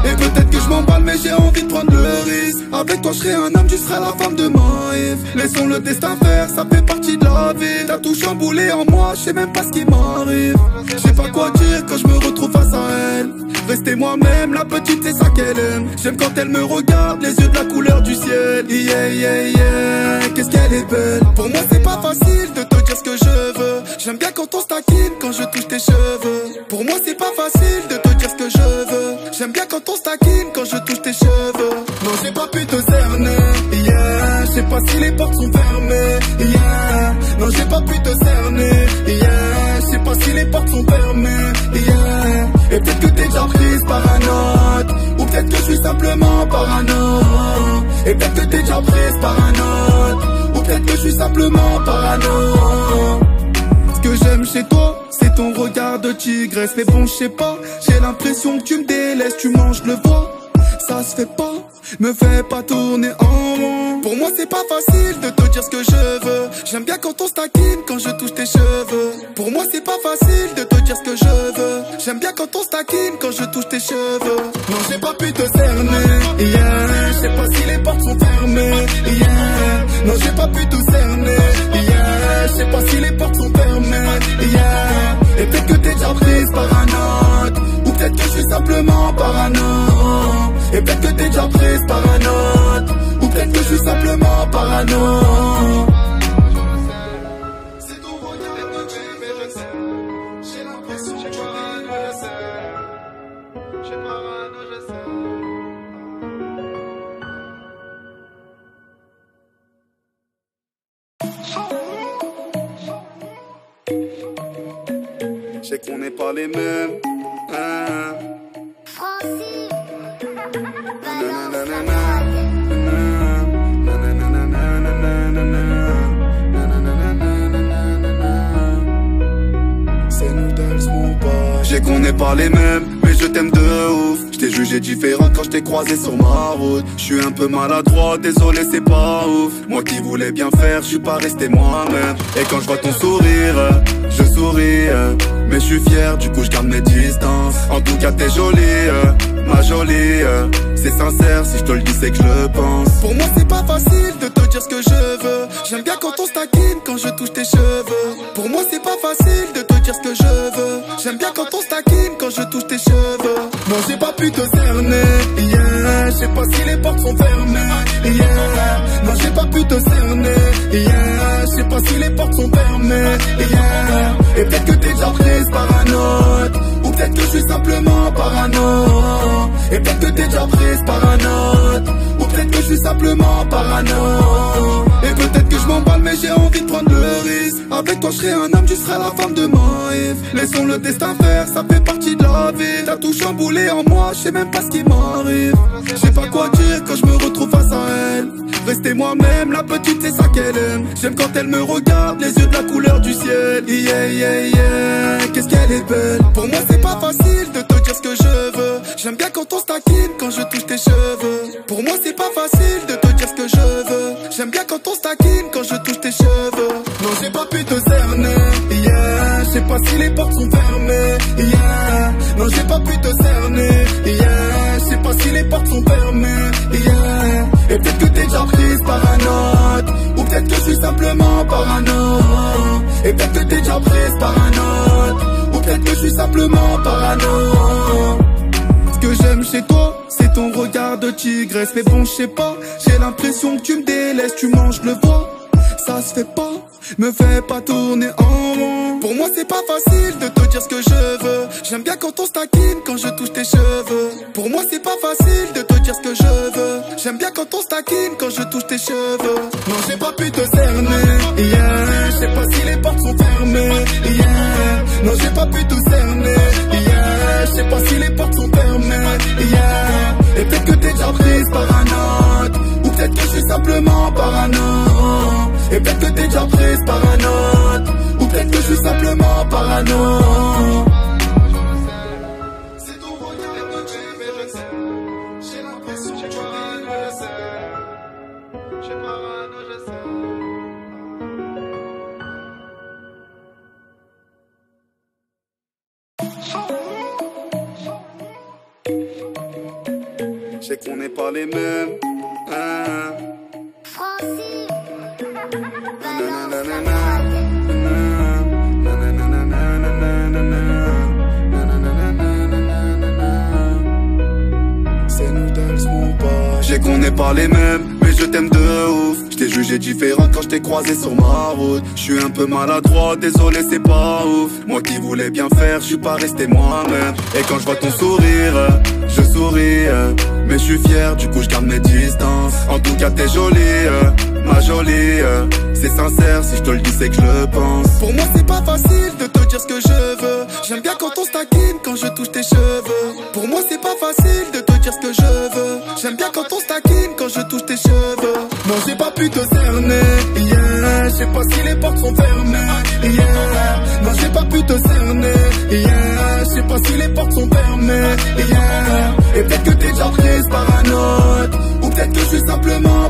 Et peut-être que je m'emballe mais j'ai envie de prendre le risque. Avec toi je serai un homme, tu seras la femme de ma life. Laissons le destin faire, ça fait partie de la vie. T'as tout chamboulé en moi, je sais même pas ce qui m'arrive. Je sais pas quoi dire quand je me retrouve face à elle. Rester moi-même, la petite c'est ça qu'elle aime. J'aime quand elle me regarde, les yeux de la couleur du ciel. Yeah yeah yeah, qu'est-ce qu'elle est belle. Pour moi c'est pas facile de te dire ce que je veux. J'aime bien quand on se taquine, quand je touche tes cheveux. Pour moi c'est pas facile de te dire ce que je veux. J'aime bien quand on se taquine, quand je touche tes cheveux. Non j'ai pas pu te cerner, yeah. Je sais pas si les portes sont fermées, yeah. Non j'ai pas pu te cerner, yeah. Je sais pas si les portes sont fermées, yeah. Et peut-être que t'es déjà prise par un autre, ou peut-être que je suis simplement parano. Et peut-être que t'es déjà prise par un autre, ou peut-être que je suis simplement parano. Ce que j'aime chez toi, c'est ton regard de tigresse. Mais bon je sais pas, j'ai l'impression que tu me délaisses. Tu manges le bois, ça se fait pas, me fais pas tourner en rond. Pour moi c'est pas facile de te dire ce que je veux. J'aime bien quand on se taquine, quand je touche tes cheveux. Pour moi c'est pas facile de te dire ce que je veux. J'aime bien quand on se taquine, quand je touche tes cheveux. Non j'ai pas pu te cerner, yeah. Je sais pas si les portes sont fermées, yeah. Non j'ai pas pu tout cerner, yeah. Je sais pas si les portes sont fermées, yeah. Et peut-être que t'es déjà prise par un autre, ou peut-être que je suis simplement parano. Et peut-être que t'es déjà prise par un autre, ou peut-être que je suis simplement parano. C'est ton regard que tu mais je sais. J'ai l'impression que parano, je sais. J'ai parano, je sais. Je sais qu'on n'est pas les mêmes, hein. Je sais qu'on n'est pas les mêmes, mais je t'aime de ouf. Je t'ai jugé différent quand je t'ai croisé sur ma route. Je suis un peu maladroit, désolé c'est pas ouf. Moi qui voulais bien faire, je suis pas resté moi-même. Et quand je vois ton sourire, je souris. Mais je suis fier, du coup je garde mes distances. En tout cas t'es jolie, ma jolie. C'est sincère, si je te le dis c'est que je le pense. Pour moi c'est pas facile de te dire ce que je veux. J'aime bien quand on se taquine, quand je touche tes cheveux. Pour moi c'est pas facile de te dire ce que je veux. J'aime bien quand on se taquine, quand je touche tes cheveux. Non j'ai pas pu te cerner, yeah. Je sais pas si les portes sont fermées, yeah. Non j'ai pas pu te cerner, yeah. Je sais pas si les portes sont fermées, yeah. Et peut-être que t'es déjà prise par un autre, ou peut-être que je suis simplement parano. Et peut-être que t'es déjà prise par un autre, ou peut-être que je suis simplement parano. Et peut-être que je m'emballe mais j'ai envie de prendre le risque. Avec toi je serai un homme, tu seras la femme de ma Eve. Laissons le destin faire, ça fait partie de la vie. T'as tout chamboulé en moi, je sais même pas ce qui m'arrive. Je sais pas quoi dire quand je me retrouve face à elle. Rester moi-même, la petite c'est ça qu'elle aime. J'aime quand elle me regarde, les yeux de la couleur du ciel. Yeah yeah yeah, qu'est-ce qu'elle est belle. Pour moi c'est pas facile de te dire ce que je veux. J'aime bien quand on se taquine, quand je touche tes cheveux. Pour moi c'est pas facile de te dire ce que je veux. J'aime bien quand on se taquine, quand je touche tes cheveux. Non j'ai pas pu te cerner, yeah. Je sais pas si les portes sont fermées, yeah. Non j'ai pas pu te cerner, yeah. Je sais pas si les portes sont fermées, yeah. Et peut-être que t'es déjà prise par un autre, ou peut-être que je suis simplement parano. Et peut-être que t'es déjà prise par un autre, ou peut-être que je suis simplement parano. Ce que j'aime chez toi, c'est ton regard de tigresse. Mais bon, je sais pas, j'ai l'impression que tu me délaisses. Tu manges, je le vois, ça se fait pas, me fais pas tourner en rond. Pour moi c'est pas facile de te dire ce que je veux. J'aime bien quand on se taquine, quand je touche tes cheveux. Pour moi c'est pas facile de te dire ce que je veux. J'aime bien quand on se taquine, quand je touche tes cheveux. Non j'ai pas pu te cerner, yeah. Je sais pas si les portes sont fermées, yeah. Non j'ai pas pu tout cerner, yeah. Je sais pas si les portes sont fermées, yeah. Et peut-être que t'es déjà prise par un autre, ou peut-être que je suis simplement parano. Et peut-être que t'es déjà prise par un autre, ou peut-être que je suis simplement parano. C'est ton regard que tu mais je sais. J'ai l'impression que parano, je sais. J'ai parano, je sais. Je sais qu'on n'est pas les mêmes, hein. Je sais qu'on n'est pas les mêmes, mais je t'aime de ouf. Je t'ai jugé différent quand je t'ai croisé sur ma route. Je suis un peu maladroit, désolé c'est pas ouf. Moi qui voulais bien faire, je suis pas resté moi-même. Et quand je vois ton sourire, je souris. Mais je suis fier, du coup je garde mes distances. En tout cas t'es jolie, ma jolie. C'est sincère, si je te le dis c'est que je le pense. Pour moi c'est pas facile de te dire ce que je veux. J'aime bien quand on se taquine, quand je touche tes cheveux. Pour moi c'est pas facile de te dire ce que je veux. J'aime bien quand on se taquine, quand je touche tes cheveux. Non j'ai pas pu te cerner, yeah. Je sais pas si les portes sont fermées, yeah. Non j'ai pas pu te cerner, yeah. Je sais pas si les portes sont fermées, yeah. Et peut-être que t'es déjà prise par un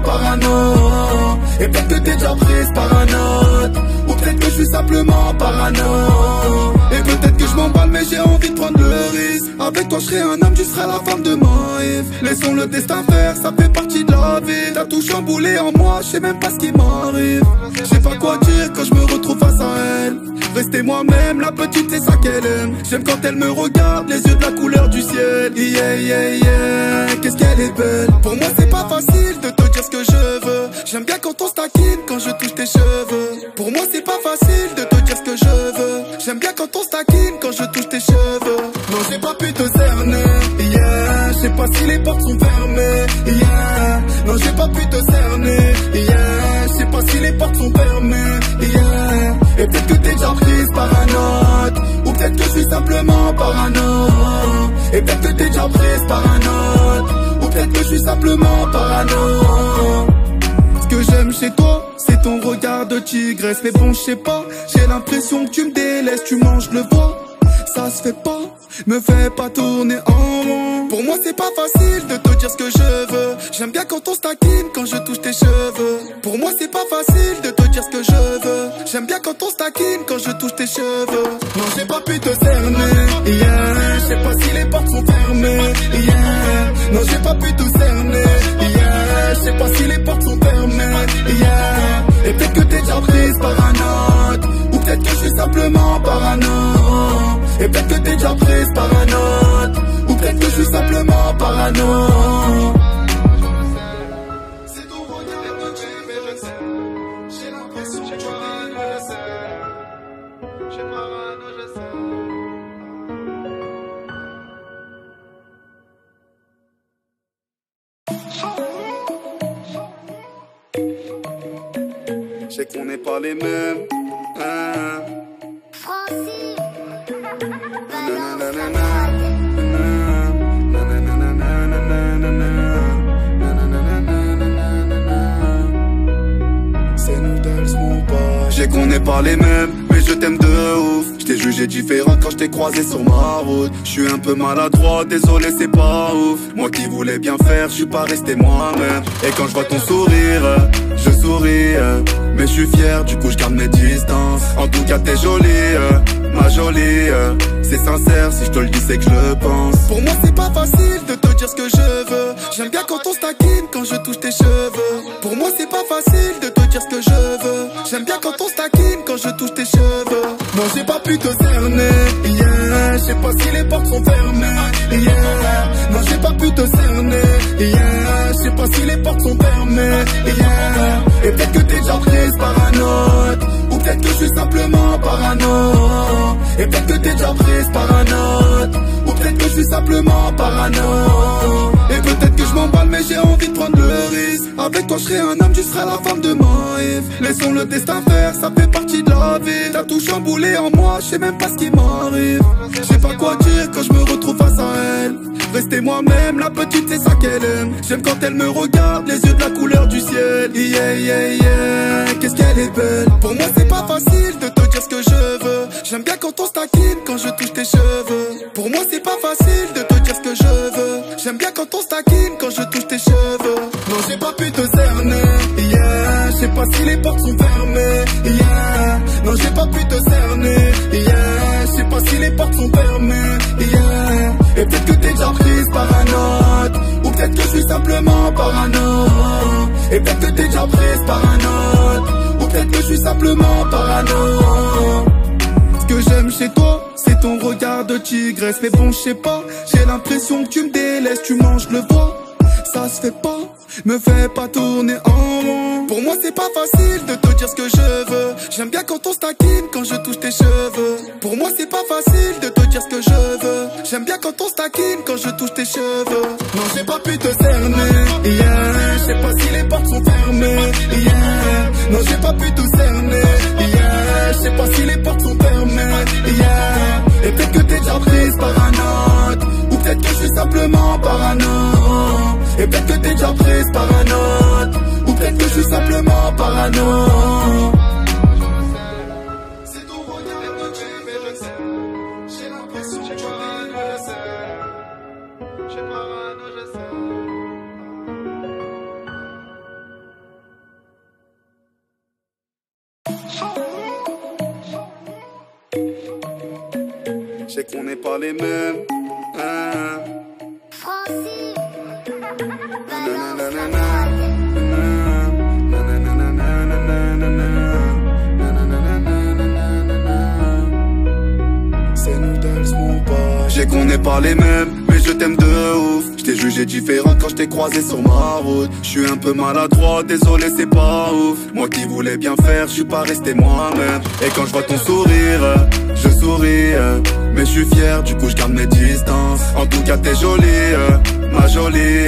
parano. Et peut-être que t'es déjà prise par un autre, ou peut-être que je suis simplement parano. Et peut-être que je m'emballe mais j'ai envie de prendre le risque. Avec toi je serai un homme, tu seras la femme de ma Eve. Laissons le destin faire, ça fait partie de la vie. T'as tout chamboulé en moi, je sais même pas ce qui m'arrive. Je sais pas quoi dire quand je me retrouve face à elle. Rester moi-même, la petite c'est ça qu'elle aime. J'aime quand elle me regarde, les yeux de la couleur du ciel. Yeah yeah yeah, qu'est-ce qu'elle est belle. Pour moi c'est pas facile de te dire ce que je veux. J'aime bien quand on se taquine, quand je touche tes cheveux. Pour moi c'est pas facile de te dire ce que je veux. J'aime bien quand on se taquine, quand je touche tes cheveux. Non j'ai pas pu te cerner, yeah. Je sais pas si les portes sont fermées, yeah. Non j'ai pas pu te cerner, yeah. Je sais pas si les portes sont fermées, yeah. Et peut-être que t'es déjà prise par un autre, ou peut-être que je suis simplement parano. Et peut-être que t'es déjà prise par un autre, ou peut-être que je suis simplement parano. Ce que j'aime chez toi, c'est ton regard de tigresse. Mais bon, je sais pas, j'ai l'impression que tu me délaisses. Tu manges, je le vois, ça se fait pas. Me fais pas tourner en rond. Pour moi c'est pas facile de te dire ce que je veux. J'aime bien quand on se taquine, quand je touche tes cheveux. Pour moi c'est pas facile de te dire ce que je veux. J'aime bien quand on se taquine, quand je touche tes cheveux. Non j'ai pas pu te cerner, yeah. Je sais pas si les portes sont fermées, yeah. Non j'ai pas pu te cerner, yeah. Je sais pas si les portes sont fermées, yeah. Et peut-être que t'es déjà prise par un autre, ou peut-être que je suis simplement parano. Et peut-être que t'es déjà prise par un autre, ou peut-être que je suis simplement parano. C'est ton regard que tu mérites. J'ai l'impression que tu le sais. J'ai parano, je sais. Je sais qu'on n'est pas les mêmes, hein. Francis, C'est nous dans mon pas. Je sais qu'on n'est pas les mêmes, mais je t'aime de ouf. Je t'ai jugé différent quand je t'ai croisé sur ma route. Je suis un peu maladroit, désolé c'est pas ouf. Moi qui voulais bien faire, je suis pas resté moi-même. Et quand je vois ton sourire, je souris. Mais je suis fier, du coup je garde mes distances. En tout cas t'es jolie, ma jolie. C'est sincère, si je te le dis c'est que je le pense. Pour moi c'est pas facile de te dire ce que je veux. J'aime bien quand on se taquine, quand je touche tes cheveux. Pour moi c'est pas facile de te dire ce que je veux. J'aime bien quand on se taquine, quand je touche tes cheveux. Non j'ai pas pu te cerner, yeah. Je sais pas si les portes sont fermées, yeah. Non j'ai pas pu te cerner, yeah. Je sais pas si les portes sont fermées, yeah. Et peut-être que t'es déjà prise par un autre, ou peut-être que je suis simplement parano. Et peut-être que t'es déjà prise par un autre, ou peut-être que je suis simplement parano. Et peut-être que je m'emballe mais j'ai envie de prendre le risque. Avec toi je serai un homme, tu seras la femme de ma Eve. Laissons le destin faire, ça fait partie de la vie. T'as tout chamboulé en moi, je sais même pas ce qui m'arrive. Je sais pas quoi dire quand je me retrouve face à elle. Rester moi-même, la petite c'est ça qu'elle aime. J'aime quand elle me regarde, les yeux de la couleur du ciel. Yeah yeah yeah, qu'est-ce qu'elle est belle. Pour moi c'est pas facile de te dire ce que je veux. J'aime bien quand on se taquine, quand je touche tes cheveux. Pour moi c'est pas facile de te dire ce que je veux. J'aime bien quand on se taquine, quand je touche tes cheveux. Non j'ai pas pu te cerner, yeah. Je sais pas si les portes sont fermées, yeah. Non j'ai pas pu te cerner, yeah. Je sais pas si les portes sont fermées, yeah. Et peut-être que t'es déjà prise par un autre, ou peut-être que je suis simplement parano. Et peut-être que t'es déjà prise par un autre, ou peut-être que je suis simplement parano. Ce que j'aime chez toi, c'est ton regard de tigresse. Mais bon je sais pas, j'ai l'impression que tu me délaisses. Tu manges, je le vois, ça se fait pas. Me fais pas tourner en rond. Pour moi c'est pas facile de te dire ce que je veux. J'aime bien quand on se taquine, quand je touche tes cheveux. Pour moi c'est pas facile de te dire ce que je veux. J'aime bien quand on se taquine, quand je touche tes cheveux. Non j'ai pas pu te cerner, yeah. Je sais pas si les portes sont fermées, yeah. Non j'ai pas pu te cerner, yeah. Je sais pas si les portes sont fermées, yeah. Et peut-être que t'es déjà prise par un autre, ou peut-être que je suis simplement parano. Et peut-être que t'es déjà prise par un autre, ou peut-être que je suis simplement parano. C'est ton regard que tu mérites. J'ai l'impression que tu le sais. J'ai parano, je sais. Je sais qu'on n'est pas les mêmes. Francis, c'est nous dans mon pas. Je sais qu'on n'est pas les mêmes, mais je t'aime de ouf. Je t'ai jugé différent quand je t'ai croisé sur ma route. Je suis un peu maladroit, désolé c'est pas ouf. Moi qui voulais bien faire, je suis pas resté moi-même. Et quand je vois ton sourire, je souris. Mais je suis fier, du coup je garde mes distances. En tout cas t'es jolie, ma jolie.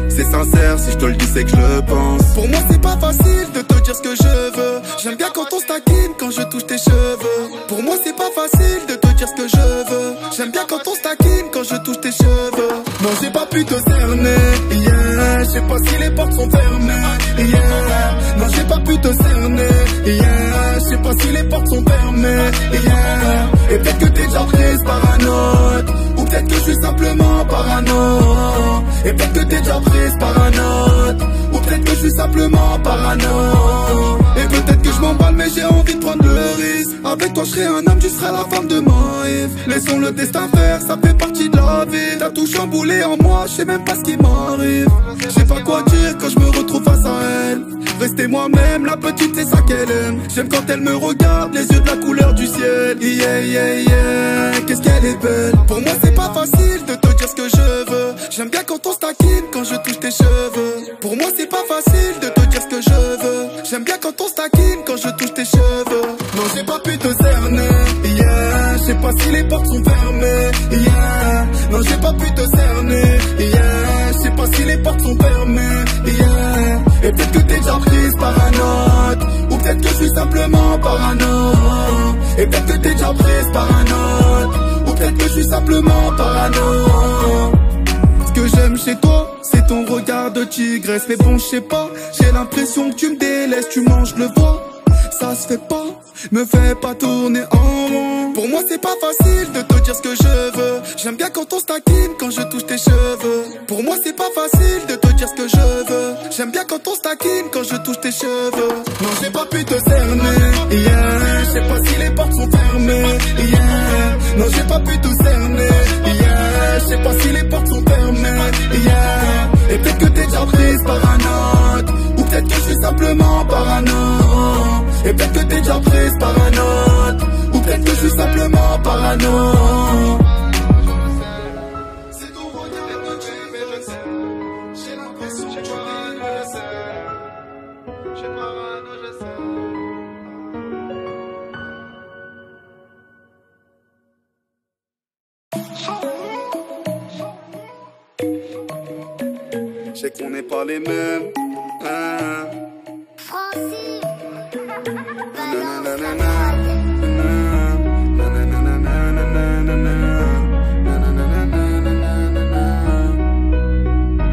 C'est sincère, si je te le dis c'est que je le pense. Pour moi c'est pas facile de te dire ce que je veux. J'aime bien quand on se taquine, quand je touche tes cheveux. Pour moi c'est pas facile de te dire ce que je veux. J'aime bien quand on se taquine, quand je touche tes cheveux. Non j'ai pas pu te cerner, yeah. Je sais pas si les portes sont fermées, yeah. Non j'ai pas pu te cerner, yeah. Je sais pas si les portes sont fermées, yeah. Et peut-être que t'es déjà prise par un autre, ou peut-être que je suis simplement parano. Et peut-être que t'es déjà prise par un autre, ou peut-être que je suis simplement parano. Et peut-être que je m'emballe mais j'ai envie de prendre le risque. Avec toi je serai un homme, tu seras la femme de ma Eve. Laissons le destin faire, ça fait partie de la vie. T'as tout chamboulé en moi, je sais même pas ce qui m'arrive. Je sais pas quoi dire quand je me retrouve face à elle. Rester moi-même, la petite c'est ça qu'elle aime. J'aime quand elle me regarde, les yeux de la couleur du ciel. Yeah yeah yeah, qu'est-ce qu'elle est belle. Pour moi c'est pas facile de te dire ce que je veux. J'aime bien quand on se taquine, quand je touche tes cheveux. Pour moi c'est pas facile de te dire ce que je veux. J'aime bien quand on se taquine, quand je touche tes cheveux. Non j'ai pas pu te cerner, yeah. Je sais pas si les portes sont fermées, yeah. Non j'ai pas pu te cerner, yeah. Je sais pas si les portes sont fermées, yeah. Et peut-être que t'es déjà prise par un autre, ou peut-être que je suis simplement parano. Et peut-être que t'es déjà prise par un autre, ou peut-être que je suis simplement parano. Ce que j'aime chez toi, c'est ton regard de tigresse. Mais bon, je sais pas, j'ai l'impression que tu me délaisses. Tu manges le vois, ça se fait pas, me fais pas tourner en rond. Pour moi c'est pas facile de te dire ce que je veux. J'aime bien quand on se taquine, quand je touche tes cheveux. Pour moi c'est pas facile de te dire ce que je veux. J'aime bien quand on se taquine, quand je touche tes cheveux. Non j'ai pas pu te cerner, yeah. Je sais pas si les portes sont fermées, yeah. Non j'ai pas pu te cerner, yeah. Je sais pas si les portes sont fermées, yeah. Et peut-être que t'es déjà prise par un autre, ou peut-être que je suis simplement parano. Et peut-être que t'es déjà prise par un autre, ou peut-être que je suis simplement parano. C'est ton regard que tu fais, je sais. J'ai l'impression que tu parano, je sais. Je parano, je sais. Je sais qu'on n'est pas les mêmes. Francis,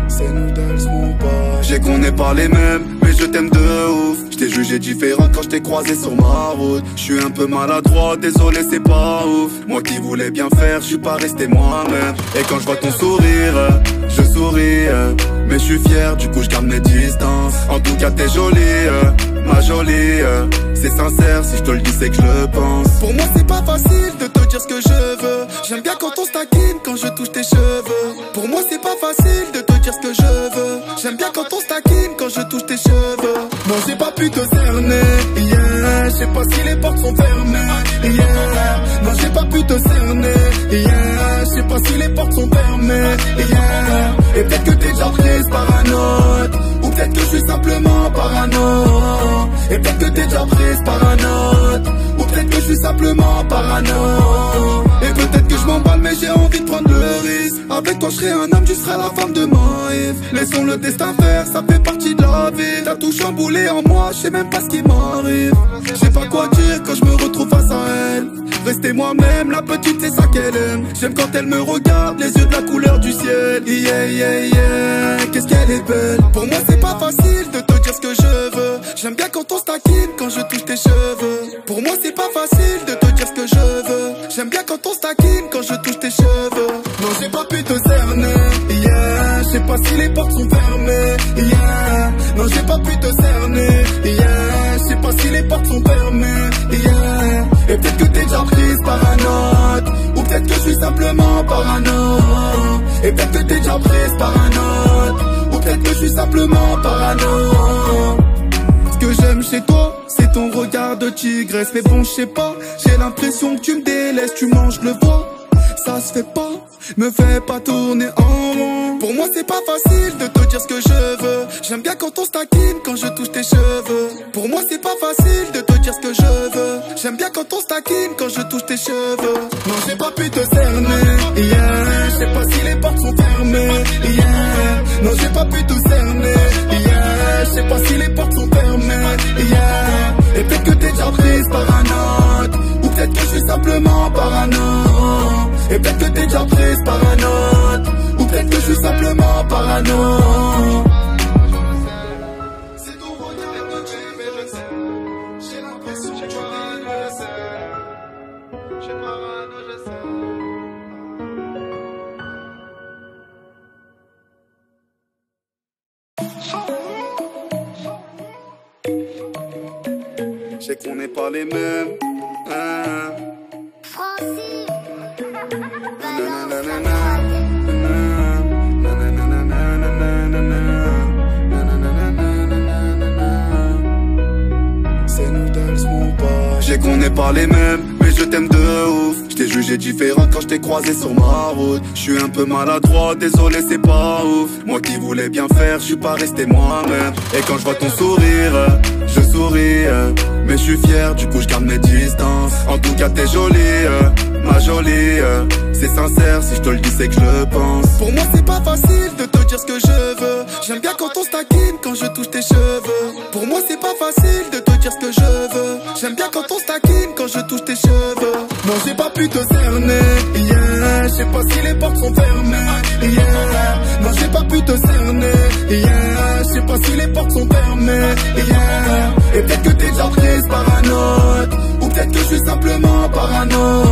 c'est nous dans mon pas. Je sais qu'on n'est pas les mêmes, mais je t'aime de ouf. Je t'ai jugé différent quand je t'ai croisé sur ma route. Je suis un peu maladroit, désolé c'est pas ouf. Moi qui voulais bien faire, je suis pas resté moi-même. Et quand je vois ton sourire, je souris. Mais je suis fier, du coup je garde mes distances. En tout cas t'es jolie, ma jolie. C'est sincère, si je te le dis c'est que je le pense. Pour moi c'est pas facile de te dire ce que je veux. J'aime bien quand on se taquine, quand je touche tes cheveux. Pour moi c'est pas facile de te dire ce que je veux. J'aime bien quand on se taquine, quand je touche tes cheveux. Non j'ai pas pu te cerner, yeah. Je sais pas si les portes sont fermées, yeah. Non j'ai pas pu te cerner, yeah. Je sais pas si les portes sont fermées, yeah. Et peut-être que t'es déjà prise par un autre, ou peut-être que je suis simplement parano. Et peut-être que t'es déjà prise par un autre, ou peut-être que je suis simplement parano. Et peut-être que je m'emballe mais j'ai envie de prendre le risque. Avec toi je serai un homme, tu seras la femme de ma Eve. Laissons le destin faire, ça fait partie de la vie. T'as tout chamboulé en moi, je sais même pas ce qui m'arrive. Je sais pas quoi dire quand je me retrouve face à elle. Rester moi-même, la petite c'est ça qu'elle aime. J'aime quand elle me regarde, les yeux de la couleur du ciel. Yeah yeah yeah, qu'est-ce qu'elle est belle. Pour moi c'est pas facile de te dire ce que je veux. J'aime bien quand on se taquine, quand je touche tes cheveux. Pour moi c'est pas facile de te dire ce que je veux. J'aime bien quand on se taquine, quand je touche tes cheveux. Non j'ai pas pu te cerner, yeah. Je sais pas si les portes sont fermées, yeah. Non j'ai pas pu te cerner, yeah. Je sais pas si les portes sont fermées, yeah. Et peut-être que t'es déjà prise par un autre, ou peut-être que je suis simplement parano. Et peut-être que t'es déjà prise par un autre. Ou peut-être que je suis simplement parano. Ce que j'aime chez toi, c'est ton regard de tigresse. Mais bon, je sais pas, j'ai l'impression que tu me délaisses. Tu manges le bois, ça se fait pas. Me fais pas tourner en rond. Pour moi c'est pas facile de te dire ce que je veux. J'aime bien quand on se taquine, quand je touche tes cheveux. Pour moi c'est pas facile de te dire ce que je veux. J'aime bien quand on se taquine, quand je touche tes cheveux. Non j'ai pas pu te cerner, yeah. Je sais pas si les portes sont fermées, yeah. Non j'ai pas pu tout cerner, yeah. Je sais pas si les portes sont fermées, yeah. Et peut-être que t'es déjà prise par un autre. Ou peut-être que je suis simplement parano. Et peut-être que t'es déjà prise par un autre. Ou peut-être que je suis simplement parano. C'est ton regard que tu fais, je sais. J'ai l'impression que tu parano, je sais. J'ai parano, je sais. Je sais qu'on n'est pas les mêmes, hein. Francis, c'est nous Dals, mon pote. Je sais qu'on n'est pas les mêmes, mais je t'aime de ouf. Je t'ai jugé différent quand je t'ai croisé sur ma route. Je suis un peu maladroit, désolé c'est pas ouf. Moi qui voulais bien faire, je suis pas resté moi-même. Et quand je vois ton sourire, je souris. Mais je suis fier, du coup je garde mes distances. En tout cas t'es jolie, ma jolie. C'est sincère, si je te le dis c'est que je le pense. Pour moi c'est pas facile de te dire ce que je veux. J'aime bien quand on se taquine, quand je touche tes cheveux. Pour moi c'est pas facile de te dire ce que je veux. J'aime bien quand on se taquine, quand je touche tes cheveux. Non j'ai pas pu te cerner, yeah. Je sais pas si les portes sont fermées, yeah. Non j'ai pas pu te cerner, yeah. Je sais pas si les portes sont fermées, yeah. Et peut-être que t'es déjà prise par un autre. Ou peut-être que je suis simplement parano.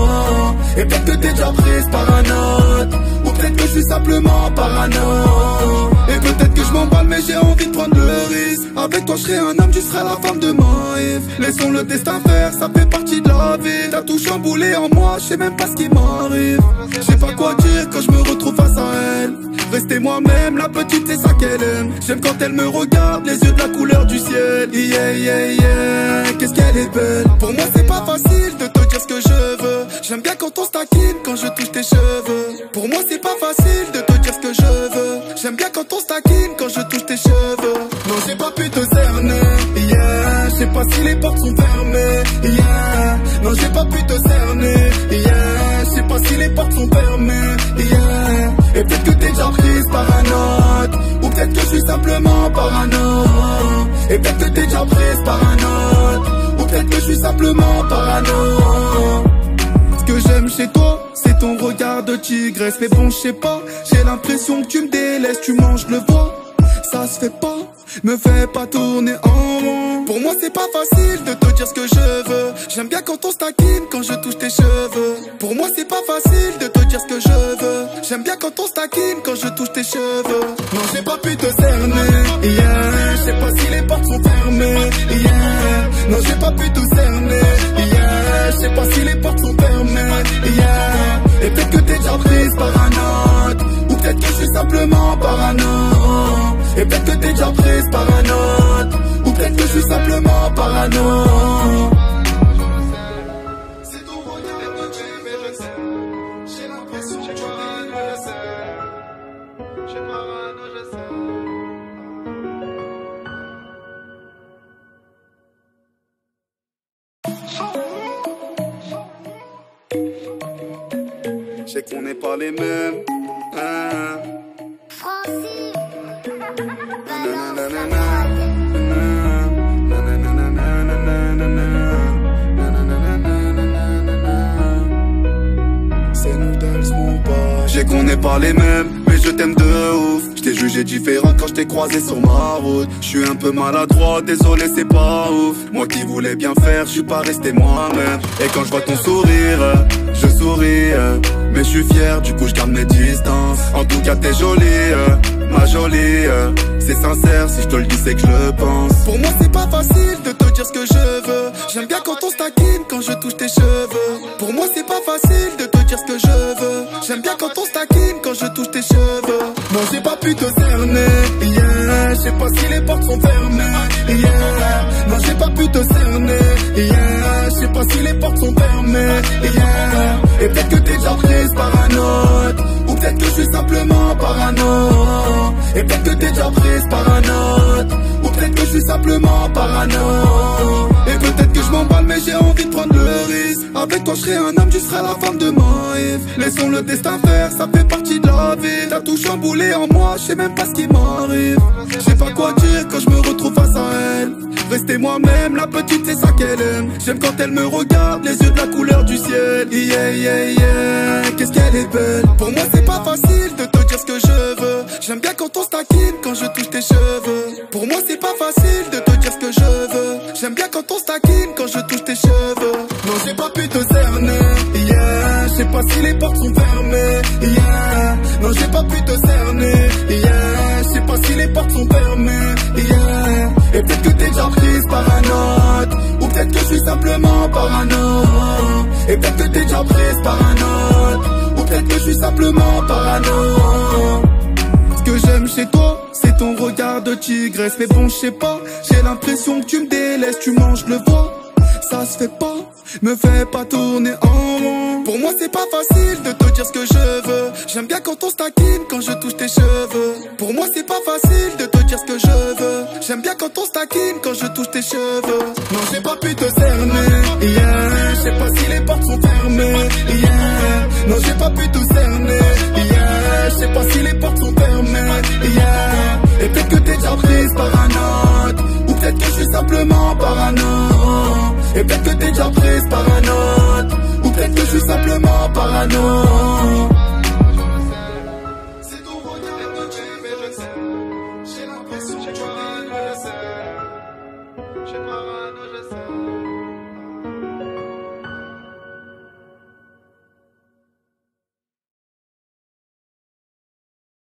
Et peut-être que t'es déjà prise par un autre. Ou peut-être que je suis simplement parano. Et peut-être que je m'emballe mais j'ai envie de prendre le risque. Avec toi je serai un homme, tu seras la femme de ma Eve. Laissons le destin faire, ça fait partie de la vie. T'as tout chamboulé en moi, je sais même pas ce qui m'arrive. Je sais pas quoi dire quand je me retrouve face à elle. Rester moi-même, la petite c'est ça qu'elle aime. J'aime quand elle me regarde, les yeux de la couleur du ciel. Yeah yeah yeah, qu'est-ce qu'elle est belle. Pour moi c'est pas facile de te dire ce que je veux. J'aime bien quand on se taquine, quand je touche tes cheveux. Pour moi c'est pas facile de te dire ce que je veux. J'aime bien quand on se taquine, quand je touche tes cheveux. Non j'ai pas pu te cerner, yeah. Je sais pas si les portes sont fermées, yeah. Non j'ai pas pu te cerner, yeah. Je sais pas si les portes sont fermées, yeah. Et peut-être que t'es déjà prise par un autre. Ou peut-être que je suis simplement parano. Et peut-être que t'es déjà prise par un autre. Ou peut-être que je suis simplement parano. Ce que j'aime chez toi, c'est ton regard de tigresse. Mais bon je sais pas, j'ai l'impression que tu me délaisses. Tu manges le bois, ça se fait pas. Me fais pas tourner en rond. Pour moi c'est pas facile de te dire ce que je veux. J'aime bien quand on se taquine, quand je touche tes cheveux. Pour moi c'est pas facile de te dire ce que je veux. J'aime bien quand on se taquine, quand je touche tes cheveux. Non j'ai pas pu te cerner, yeah. Je sais pas si les portes sont fermées, yeah. Non j'ai pas pu te cerner, yeah. Je sais pas si les portes sont fermées, yeah. Et peut-être que t'es déjà prise par un autre. Ou peut-être que je suis simplement parano. Et peut-être que t'es déjà prise par un autre. Ou peut-être que je suis simplement parano. C'est ton regard que tu fais, je sais. J'ai l'impression que tu parano, je sais. J'ai parano, je sais. Je sais qu'on n'est pas les mêmes, hein. Francis, c'est nous Dals, mon pote. Je sais qu'on n'est pas les mêmes, mais je t'aime de ouf. Je t'ai jugé différent quand je t'ai croisé sur ma route. Je suis un peu maladroit, désolé c'est pas ouf. Moi qui voulais bien faire, je suis pas resté moi-même. Et quand je vois ton sourire, je souris. Mais je suis fier, du coup je garde mes distances. En tout cas t'es jolie, ma jolie. C'est sincère, si je te le dis c'est que je le pense. Pour moi c'est pas facile de te dire ce que je veux. J'aime bien quand on se taquine, quand je touche tes cheveux. Pour moi c'est pas facile de te dire dire ce que je veux. J'aime bien quand on se taquine, quand je touche tes cheveux. Non, j'ai pas pu te cerner, yeah. Je sais pas si les portes sont fermées, yeah. Non, j'ai pas pu te cerner, yeah. Je sais pas si les portes sont fermées, yeah. Et peut-être que t'es déjà prise par un autre, ou peut-être que je suis simplement parano. Et peut-être que t'es déjà prise par un autre, ou peut-être que je suis simplement parano. Et peut-être que je m'emballe mais j'ai envie de prendre le risque. Avec toi je serai un homme, tu seras la femme de ma life. Laissons le destin faire, ça fait partie de la vie. T'as tout chamboulé en moi, je sais même pas ce qui m'arrive. Je sais pas quoi dire quand je me retrouve face à elle. Rester moi-même, la petite c'est ça qu'elle aime. J'aime quand elle me regarde, les yeux de la couleur du ciel. Yeah yeah yeah, qu'est-ce qu'elle est belle. Pour moi c'est pas facile de te dire ce que je veux. J'aime bien quand on se taquine, quand je touche tes cheveux. Pour moi c'est pas facile de te dire ce que je veux. J'aime bien quand on se taquine, quand je touche tes cheveux. Non j'ai pas pu te cerner, yeah. Je sais pas si les portes sont fermées, yeah. Non j'ai pas pu te cerner, yeah. Je sais pas si les portes sont fermées, yeah. Et peut-être que t'es déjà prise par un autre, ou peut-être que je suis simplement parano. Et peut-être que t'es déjà prise par un autre, ou peut-être que je suis simplement parano. Ce que j'aime chez toi, c'est ton regard de tigresse. Mais bon, je sais pas, j'ai l'impression que tu me délaisses. Tu manges le bois, ça se fait pas, me fais pas tourner en rond. Pour moi c'est pas facile de te dire ce que je veux. J'aime bien quand on se taquine, quand je touche tes cheveux. Pour moi c'est pas facile de te dire ce que je veux. J'aime bien quand on se taquine, quand je touche tes cheveux. Non j'ai pas pu te cerner, yeah. Je sais pas si les portes sont fermées, yeah. Non j'ai pas pu te cerner, yeah. Je sais pas si les portes sont fermées, yeah. Et peut-être que t'es déjà prise par un autre, ou peut-être que je suis simplement parano. Et peut-être que t'es déjà prise par un